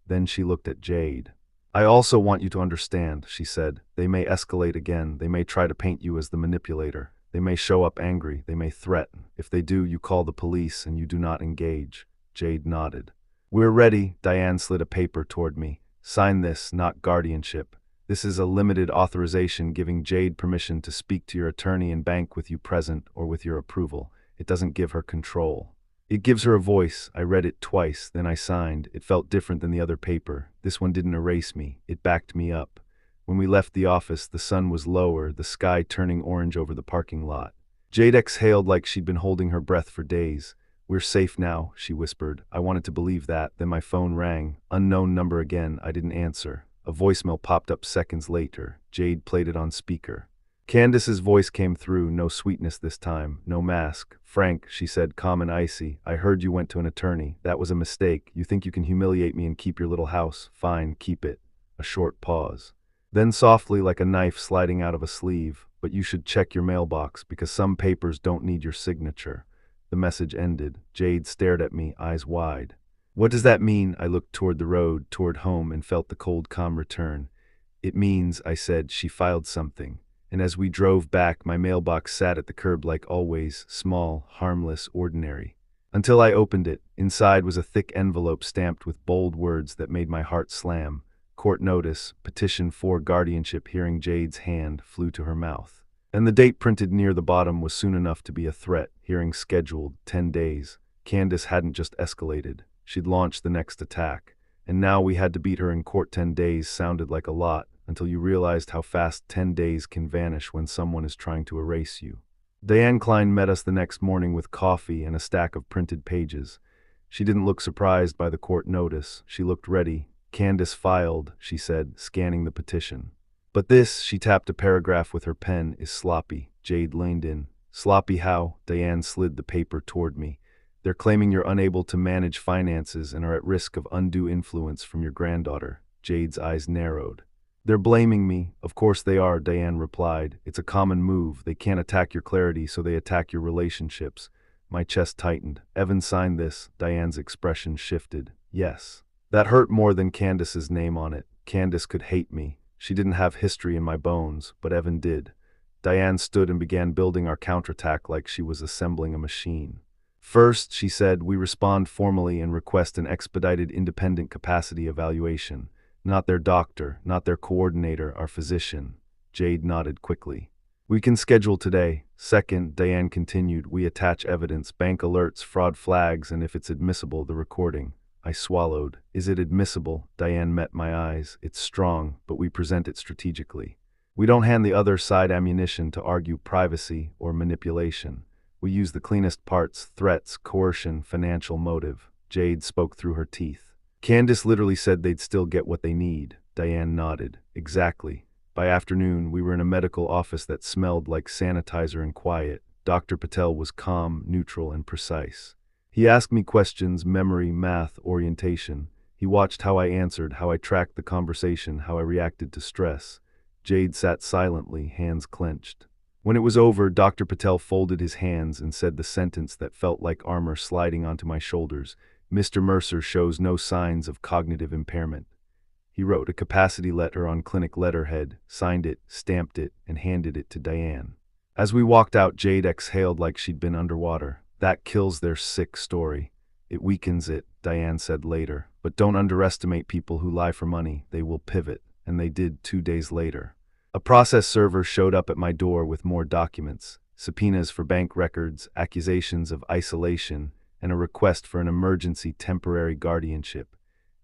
Then she looked at Jade. I also want you to understand, she said. They may escalate again. They may try to paint you as the manipulator. They may show up angry. They may threaten. If they do, you call the police and you do not engage. Jade nodded. We're ready. Diane slid a paper toward me. Sign this, not guardianship. This is a limited authorization giving Jade permission to speak to your attorney and bank with you present or with your approval. It doesn't give her control. It gives her a voice. I read it twice, then I signed. It felt different than the other paper. This one didn't erase me. It backed me up. When we left the office, the sun was lower, the sky turning orange over the parking lot. Jade exhaled like she'd been holding her breath for days. We're safe now, she whispered. I wanted to believe that. Then my phone rang. Unknown number again. I didn't answer. A voicemail popped up seconds later. Jade played it on speaker. Candace's voice came through, no sweetness this time, no mask. Frank, she said, calm and icy, I heard you went to an attorney. That was a mistake. You think you can humiliate me and keep your little house? Fine, keep it. A short pause. Then softly, like a knife sliding out of a sleeve, but you should check your mailbox because some papers don't need your signature. The message ended. Jade stared at me, eyes wide. What does that mean? I looked toward the road, toward home, and felt the cold calm return. It means, I said, she filed something. And as we drove back, my mailbox sat at the curb like always, small, harmless, ordinary. Until I opened it, inside was a thick envelope stamped with bold words that made my heart slam. Court notice, petition for guardianship. Hearing Jade's hand flew to her mouth. And the date printed near the bottom was soon enough to be a threat. Hearing scheduled, 10 days. Candace hadn't just escalated. She'd launched the next attack. And now we had to beat her in court. 10 days sounded like a lot, until you realized how fast 10 days can vanish when someone is trying to erase you. Diane Klein met us the next morning with coffee and a stack of printed pages. She didn't look surprised by the court notice. She looked ready. Candace filed, she said, scanning the petition. But this, she tapped a paragraph with her pen, is sloppy. Jade leaned in. Sloppy how? Diane slid the paper toward me. They're claiming you're unable to manage finances and are at risk of undue influence from your granddaughter. Jade's eyes narrowed. They're blaming me. Of course they are, Diane replied. It's a common move. They can't attack your clarity, so they attack your relationships. My chest tightened. Evan signed this. Diane's expression shifted. Yes. That hurt more than Candace's name on it. Candace could hate me. She didn't have history in my bones, but Evan did. Diane stood and began building our counterattack like she was assembling a machine. First, she said, we respond formally and request an expedited independent capacity evaluation. Not their doctor, not their coordinator, our physician. Jade nodded quickly. We can schedule today. Second, Diane continued, we attach evidence, bank alerts, fraud flags, and if it's admissible, the recording. I swallowed. Is it admissible? Diane met my eyes. It's strong, but we present it strategically. We don't hand the other side ammunition to argue privacy or manipulation. We use the cleanest parts: threats, coercion, financial motive. Jade spoke through her teeth. Candace literally said they'd still get what they need. Diane nodded. Exactly. By afternoon, we were in a medical office that smelled like sanitizer and quiet. Dr. Patel was calm, neutral, and precise. He asked me questions: memory, math, orientation. He watched how I answered, how I tracked the conversation, how I reacted to stress. Jade sat silently, hands clenched. When it was over, Dr. Patel folded his hands and said the sentence that felt like armor sliding onto my shoulders. Mr. Mercer shows no signs of cognitive impairment. He wrote a capacity letter on clinic letterhead, signed it, stamped it, and handed it to Diane. As we walked out, Jade exhaled like she'd been underwater. That kills their sick story. It weakens it, Diane said later. But don't underestimate people who lie for money. They will pivot. And they did 2 days later. A process server showed up at my door with more documents. subpoenas for bank records, accusations of isolation, and a request for an emergency temporary guardianship,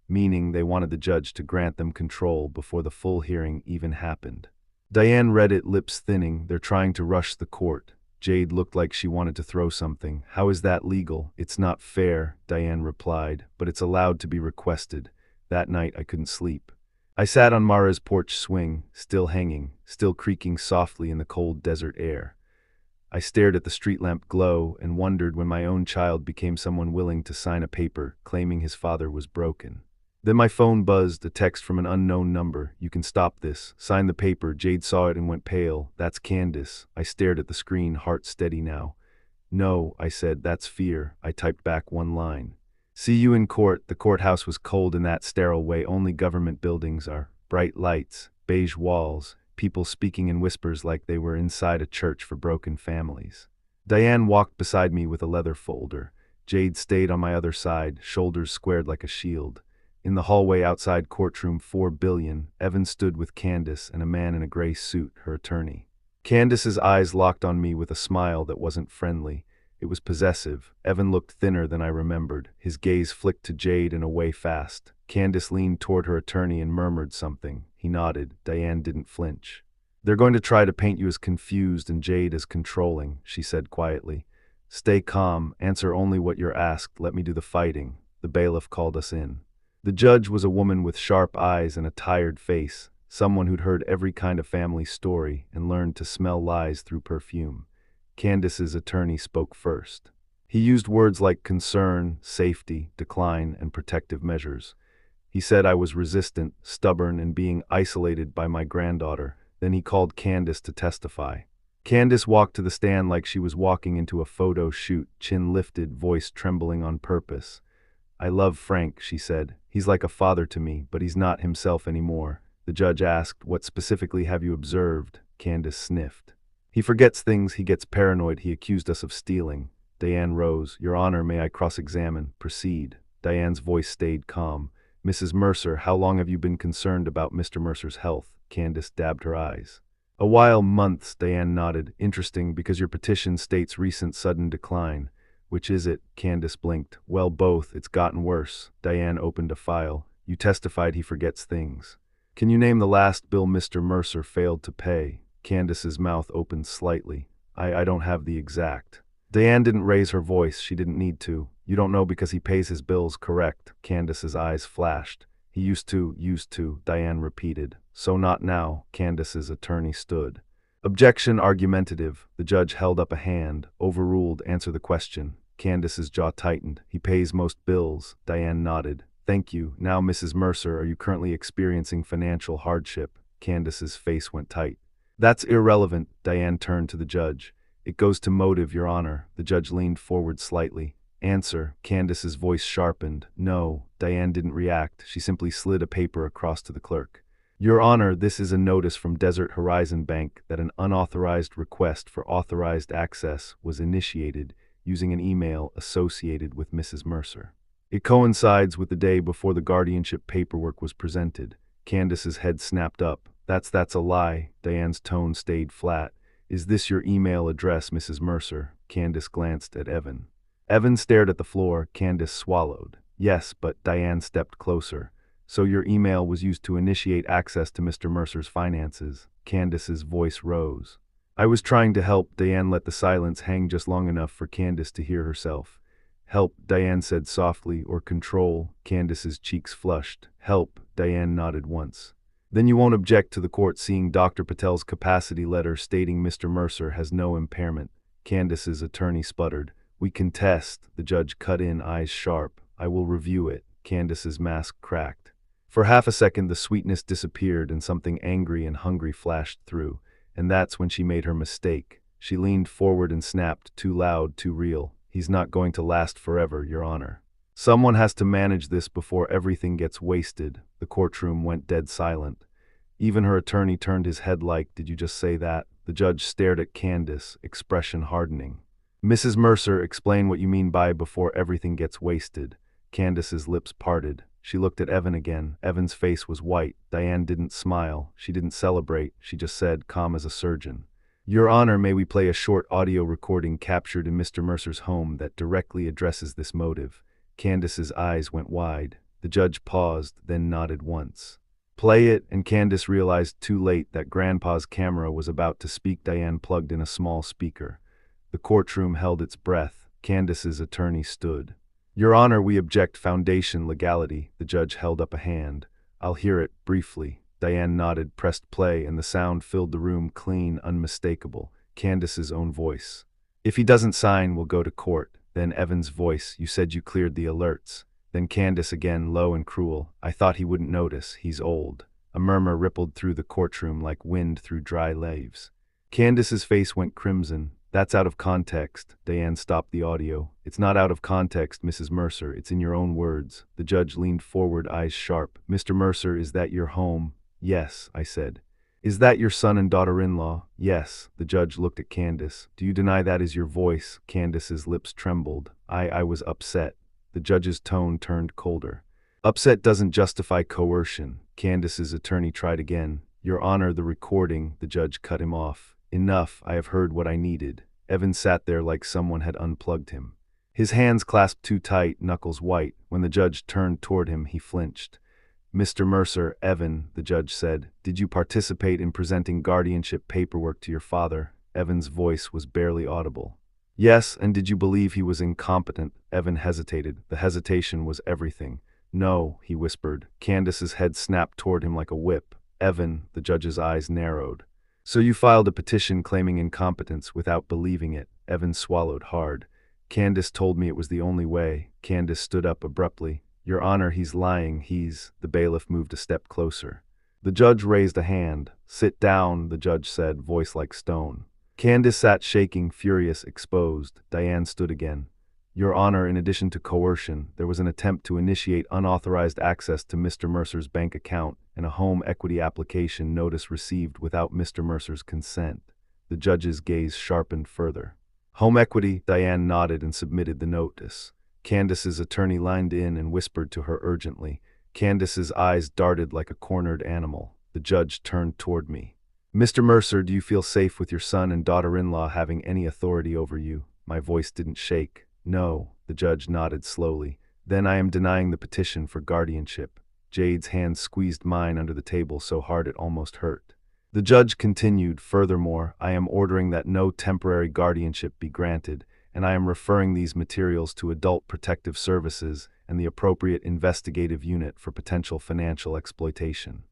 meaning they wanted the judge to grant them control before the full hearing even happened. Diane read it, lips thinning. They're trying to rush the court. Jade looked like she wanted to throw something. How is that legal? It's not fair, Diane replied, but it's allowed to be requested. That night I couldn't sleep. I sat on Mara's porch swing, still hanging, still creaking softly in the cold desert air. I stared at the street lamp glow and wondered when my own child became someone willing to sign a paper claiming his father was broken. Then my phone buzzed, a text from an unknown number. You can stop this. Sign the paper. Jade saw it and went pale. That's Candace. I stared at the screen, heart steady now. No, I said, that's fear. I typed back one line. See you in court. The courthouse was cold in that sterile way only government buildings are. Bright lights, beige walls, people speaking in whispers like they were inside a church for broken families. Diane walked beside me with a leather folder. Jade stayed on my other side, shoulders squared like a shield. In the hallway outside courtroom 4 billion, Evan stood with Candace and a man in a gray suit, her attorney. Candace's eyes locked on me with a smile that wasn't friendly. It was possessive. Evan looked thinner than I remembered. His gaze flicked to Jade and away fast. Candace leaned toward her attorney and murmured something. He nodded. Diane didn't flinch. They're going to try to paint you as confused and Jade as controlling, she said quietly. Stay calm. Answer only what you're asked. Let me do the fighting. The bailiff called us in. The judge was a woman with sharp eyes and a tired face, someone who'd heard every kind of family story and learned to smell lies through perfume. Candace's attorney spoke first. He used words like concern, safety, decline, and protective measures. He said I was resistant, stubborn, and being isolated by my granddaughter. Then he called Candace to testify. Candace walked to the stand like she was walking into a photo shoot, chin lifted, voice trembling on purpose. I love Frank, she said. He's like a father to me, but he's not himself anymore. The judge asked, what specifically have you observed? Candace sniffed. He forgets things, he gets paranoid, he accused us of stealing. Diane rose. Your Honor, may I cross-examine? Proceed. Diane's voice stayed calm. Mrs. Mercer, how long have you been concerned about Mr. Mercer's health? Candace dabbed her eyes. A while, months, Diane nodded. Interesting, because your petition states recent sudden decline. Which is it? Candace blinked. Well, both. It's gotten worse. Diane opened a file. You testified he forgets things. Can you name the last bill Mr. Mercer failed to pay? Candace's mouth opened slightly. I don't have the exact. Diane didn't raise her voice. She didn't need to. You don't know because he pays his bills, correct? Candace's eyes flashed. He used to, Diane repeated. So not now. Candace's attorney stood. Objection argumentative. The judge held up a hand. Overruled. Answer the question. Candace's jaw tightened. He pays most bills. Diane nodded. Thank you. Now, Mrs. Mercer, are you currently experiencing financial hardship? Candace's face went tight. That's irrelevant. Diane turned to the judge. It goes to motive, Your Honor. The judge leaned forward slightly. Answer. Candace's voice sharpened. No. Diane didn't react. She simply slid a paper across to the clerk. Your Honor, this is a notice from Desert Horizon Bank that an unauthorized request for authorized access was initiated using an email associated with Mrs. Mercer. It coincides with the day before the guardianship paperwork was presented. Candace's head snapped up. That's a lie. Diane's tone stayed flat. Is this your email address, Mrs. Mercer? Candace glanced at Evan. Evan stared at the floor. Candace swallowed. Yes, but Diane stepped closer. So your email was used to initiate access to Mr. Mercer's finances. Candace's voice rose. I was trying to help. Diane let the silence hang just long enough for Candace to hear herself. Help, Diane said softly, or control. Candace's cheeks flushed. Help, Diane nodded once. Then you won't object to the court seeing Dr. Patel's capacity letter stating Mr. Mercer has no impairment. Candace's attorney sputtered. We contest. The judge cut in, eyes sharp. I will review it. Candace's mask cracked. For half a second the sweetness disappeared and something angry and hungry flashed through. And that's when she made her mistake. She leaned forward and snapped, too loud, too real. He's not going to last forever, Your Honor. Someone has to manage this before everything gets wasted. The courtroom went dead silent. Even her attorney turned his head like, did you just say that? The judge stared at Candace, expression hardening. Mrs. Mercer, explain what you mean by before everything gets wasted. Candace's lips parted. She looked at Evan again. Evan's face was white. Diane didn't smile. She didn't celebrate. She just said, calm as a surgeon. Your Honor, may we play a short audio recording captured in Mr. Mercer's home that directly addresses this motive? Candace's eyes went wide. The judge paused, then nodded once. Play it, and Candace realized too late that Grandpa's camera was about to speak. Diane plugged in a small speaker. The courtroom held its breath. Candace's attorney stood. Your Honor, we object foundation legality. The judge held up a hand. I'll hear it, briefly. Diane nodded, pressed play, and the sound filled the room, clean, unmistakable. Candace's own voice. If he doesn't sign, we'll go to court. Then Evan's voice. You said you cleared the alerts. Then Candace again, low and cruel. I thought he wouldn't notice. He's old. A murmur rippled through the courtroom like wind through dry leaves. Candace's face went crimson. That's out of context. Diane stopped the audio. It's not out of context, Mrs. Mercer. It's in your own words. The judge leaned forward, eyes sharp. Mr. Mercer, is that your home? Yes, I said. Is that your son and daughter-in-law? Yes. The judge looked at Candace. Do you deny that is your voice? Candace's lips trembled. I was upset. The judge's tone turned colder. Upset doesn't justify coercion. Candace's attorney tried again. Your Honor, the recording. The judge cut him off. Enough, I have heard what I needed. Evan sat there like someone had unplugged him. His hands clasped too tight, knuckles white. When the judge turned toward him, he flinched. Mr. Mercer, Evan, the judge said, did you participate in presenting guardianship paperwork to your father? Evan's voice was barely audible. Yes, and did you believe he was incompetent? Evan hesitated. The hesitation was everything. No, he whispered. Candace's head snapped toward him like a whip. Evan, the judge's eyes narrowed. So you filed a petition claiming incompetence without believing it. Evan swallowed hard. Candace told me it was the only way. Candace stood up abruptly. Your Honor, he's lying. The bailiff moved a step closer. The judge raised a hand. Sit down, the judge said, voice like stone. Candace sat shaking, furious, exposed. Diane stood again. Your Honor, in addition to coercion, there was an attempt to initiate unauthorized access to Mr. Mercer's bank account and a home equity application notice received without Mr. Mercer's consent. The judge's gaze sharpened further. Home equity, Diane nodded and submitted the notice. Candace's attorney leaned in and whispered to her urgently. Candace's eyes darted like a cornered animal. The judge turned toward me. Mr. Mercer, do you feel safe with your son and daughter-in-law having any authority over you? My voice didn't shake. No, the judge nodded slowly. Then I am denying the petition for guardianship. Jade's hand squeezed mine under the table so hard it almost hurt. The judge continued, furthermore, I am ordering that no temporary guardianship be granted, and I am referring these materials to Adult Protective Services and the appropriate investigative unit for potential financial exploitation.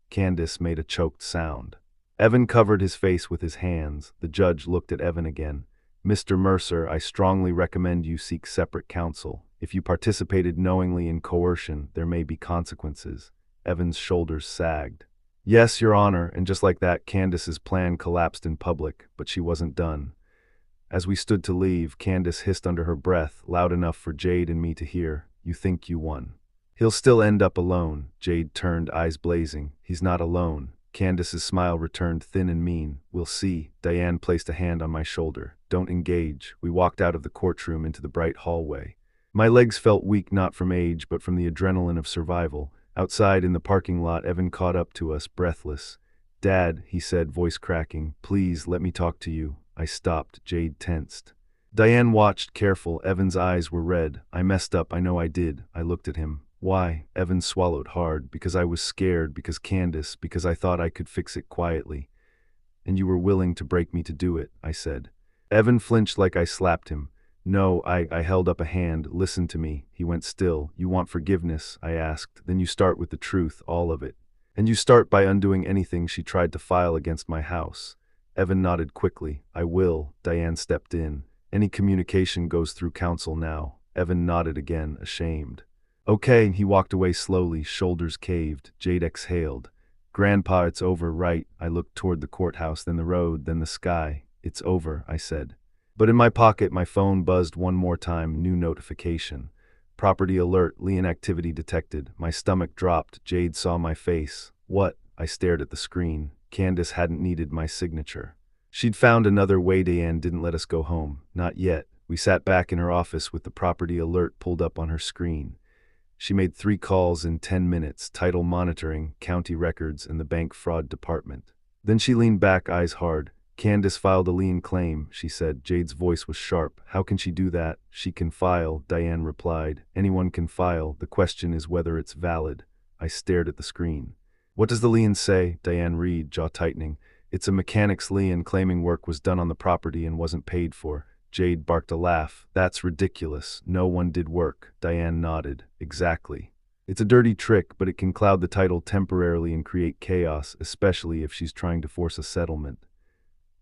Candace made a choked sound. Evan covered his face with his hands. The judge looked at Evan again. Mr. Mercer, I strongly recommend you seek separate counsel. If you participated knowingly in coercion, there may be consequences. Evan's shoulders sagged. Yes, Your Honor, and just like that, Candace's plan collapsed in public, but she wasn't done. As we stood to leave, Candace hissed under her breath, loud enough for Jade and me to hear, You think you won. He'll still end up alone. Jade turned, eyes blazing. He's not alone. Candace's smile returned thin and mean. We'll see. Diane placed a hand on my shoulder. Don't engage. We walked out of the courtroom into the bright hallway. My legs felt weak not from age, but from the adrenaline of survival. Outside in the parking lot, Evan caught up to us, breathless. Dad, he said, voice cracking, please let me talk to you. I stopped. Jade tensed. Diane watched, careful. Evan's eyes were red. I messed up. I know I did. I looked at him. Why? Evan swallowed hard. Because I was scared. Because Candace. Because I thought I could fix it quietly. And you were willing to break me to do it, I said. Evan flinched like I slapped him. No, I held up a hand. Listen to me. He went still. You want forgiveness? I asked. Then you start with the truth, all of it. And you start by undoing anything she tried to file against my house. Evan nodded quickly. I will. Diane stepped in. Any communication goes through counsel now. Evan nodded again, ashamed. Okay, he walked away slowly, shoulders caved. Jade exhaled. Grandpa, it's over, right? I looked toward the courthouse, then the road, then the sky. It's over, I said. But in my pocket, my phone buzzed one more time, new notification. Property alert, lien activity detected. My stomach dropped. Jade saw my face. What? I stared at the screen. Candace hadn't needed my signature. She'd found another way. Diane didn't let us go home. Not yet. We sat back in her office with the property alert pulled up on her screen. She made 3 calls in 10 minutes, title monitoring, county records, and the bank fraud department. Then she leaned back, eyes hard. Candace filed a lien claim, she said. Jade's voice was sharp. How can she do that? She can file, Diane replied. Anyone can file. The question is whether it's valid. I stared at the screen. What does the lien say? Diane read, jaw tightening. It's a mechanic's lien claiming work was done on the property and wasn't paid for. Jade barked a laugh. That's ridiculous. No one did work. Diane nodded. Exactly. It's a dirty trick, but it can cloud the title temporarily and create chaos, especially if she's trying to force a settlement.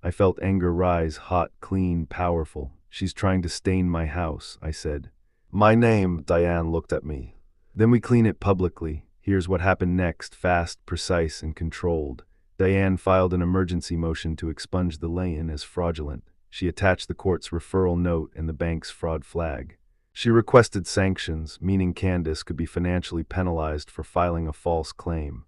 I felt anger rise, hot, clean, powerful. She's trying to stain my house, I said. My name, Diane looked at me. Then we clean it publicly. Here's what happened next, fast, precise, and controlled. Diane filed an emergency motion to expunge the lien as fraudulent. She attached the court's referral note and the bank's fraud flag. She requested sanctions, meaning Candace could be financially penalized for filing a false claim.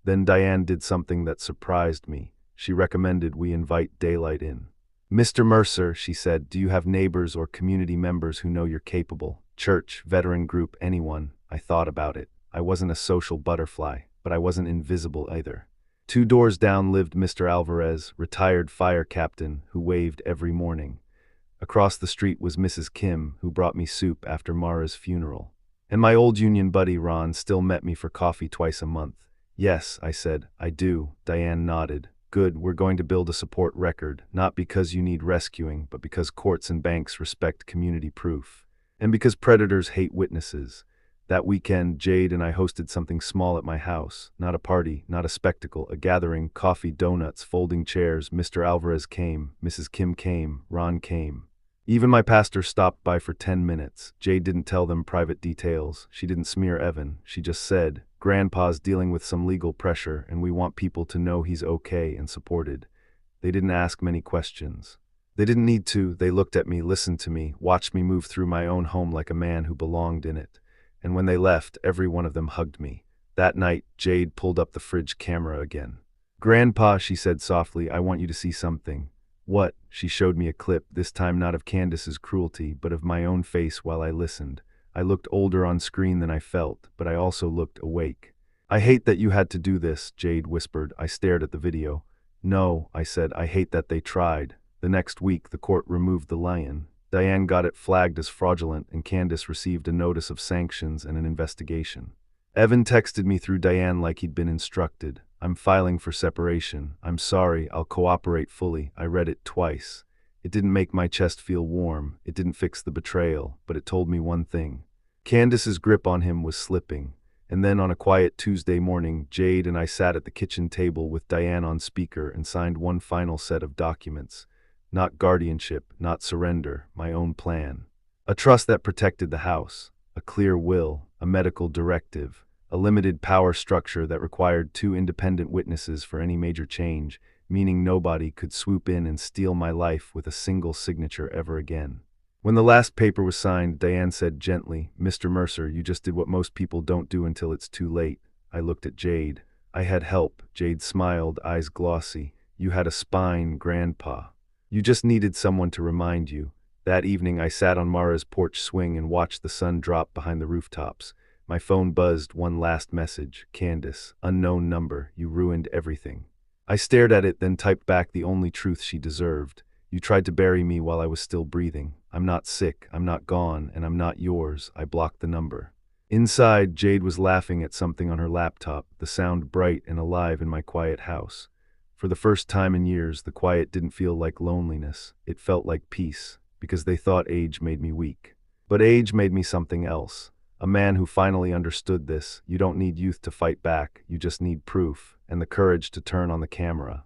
Then Diane did something that surprised me. She recommended we invite daylight in. Mr. Mercer, she said, do you have neighbors or community members who know you're capable? Church, veteran group, anyone. I thought about it. I wasn't a social butterfly, but I wasn't invisible either. 2 doors down lived Mr. Alvarez, retired fire captain, who waved every morning. Across the street was Mrs. Kim, who brought me soup after Mara's funeral. And my old union buddy Ron still met me for coffee twice a month. Yes, I said, I do. Diane nodded. Good, we're going to build a support record, not because you need rescuing, but because courts and banks respect community proof. And because predators hate witnesses. That weekend, Jade and I hosted something small at my house. Not a party, not a spectacle, a gathering, coffee, donuts, folding chairs. Mr. Alvarez came, Mrs. Kim came, Ron came. Even my pastor stopped by for 10 minutes. Jade didn't tell them private details. She didn't smear Evan. She just said, Grandpa's dealing with some legal pressure, and we want people to know he's okay and supported. They didn't ask many questions. They didn't need to. They looked at me, listened to me, watched me move through my own home like a man who belonged in it. And when they left, every one of them hugged me. That night, Jade pulled up the fridge camera again. Grandpa, she said softly, I want you to see something. What? She showed me a clip, this time not of Candace's cruelty, but of my own face while I listened. I looked older on screen than I felt, but I also looked awake. I hate that you had to do this, Jade whispered. I stared at the video. No, I said, I hate that they tried. The next week, the court removed the lion. Diane got it flagged as fraudulent, and Candace received a notice of sanctions and an investigation. Evan texted me through Diane like he'd been instructed. I'm filing for separation. I'm sorry, I'll cooperate fully. I read it twice. It didn't make my chest feel warm. It didn't fix the betrayal, but it told me one thing. Candace's grip on him was slipping. And then on a quiet Tuesday morning, Jade and I sat at the kitchen table with Diane on speaker and signed one final set of documents. Not guardianship, not surrender, my own plan. A trust that protected the house, a clear will, a medical directive, a limited power structure that required 2 independent witnesses for any major change, meaning nobody could swoop in and steal my life with a single signature ever again. When the last paper was signed, Diane said gently, Mr. Mercer, you just did what most people don't do until it's too late. I looked at Jade. I had help. Jade smiled, eyes glossy. You had a spine, Grandpa. You just needed someone to remind you. That evening I sat on Mara's porch swing and watched the sun drop behind the rooftops. My phone buzzed, one last message. Candace, unknown number, you ruined everything. I stared at it, then typed back the only truth she deserved. You tried to bury me while I was still breathing. I'm not sick, I'm not gone, and I'm not yours. I blocked the number. Inside, Jade was laughing at something on her laptop, the sound bright and alive in my quiet house. For the first time in years, the quiet didn't feel like loneliness. It felt like peace, because they thought age made me weak. But age made me something else. A man who finally understood this. You don't need youth to fight back, you just need proof, and the courage to turn on the camera.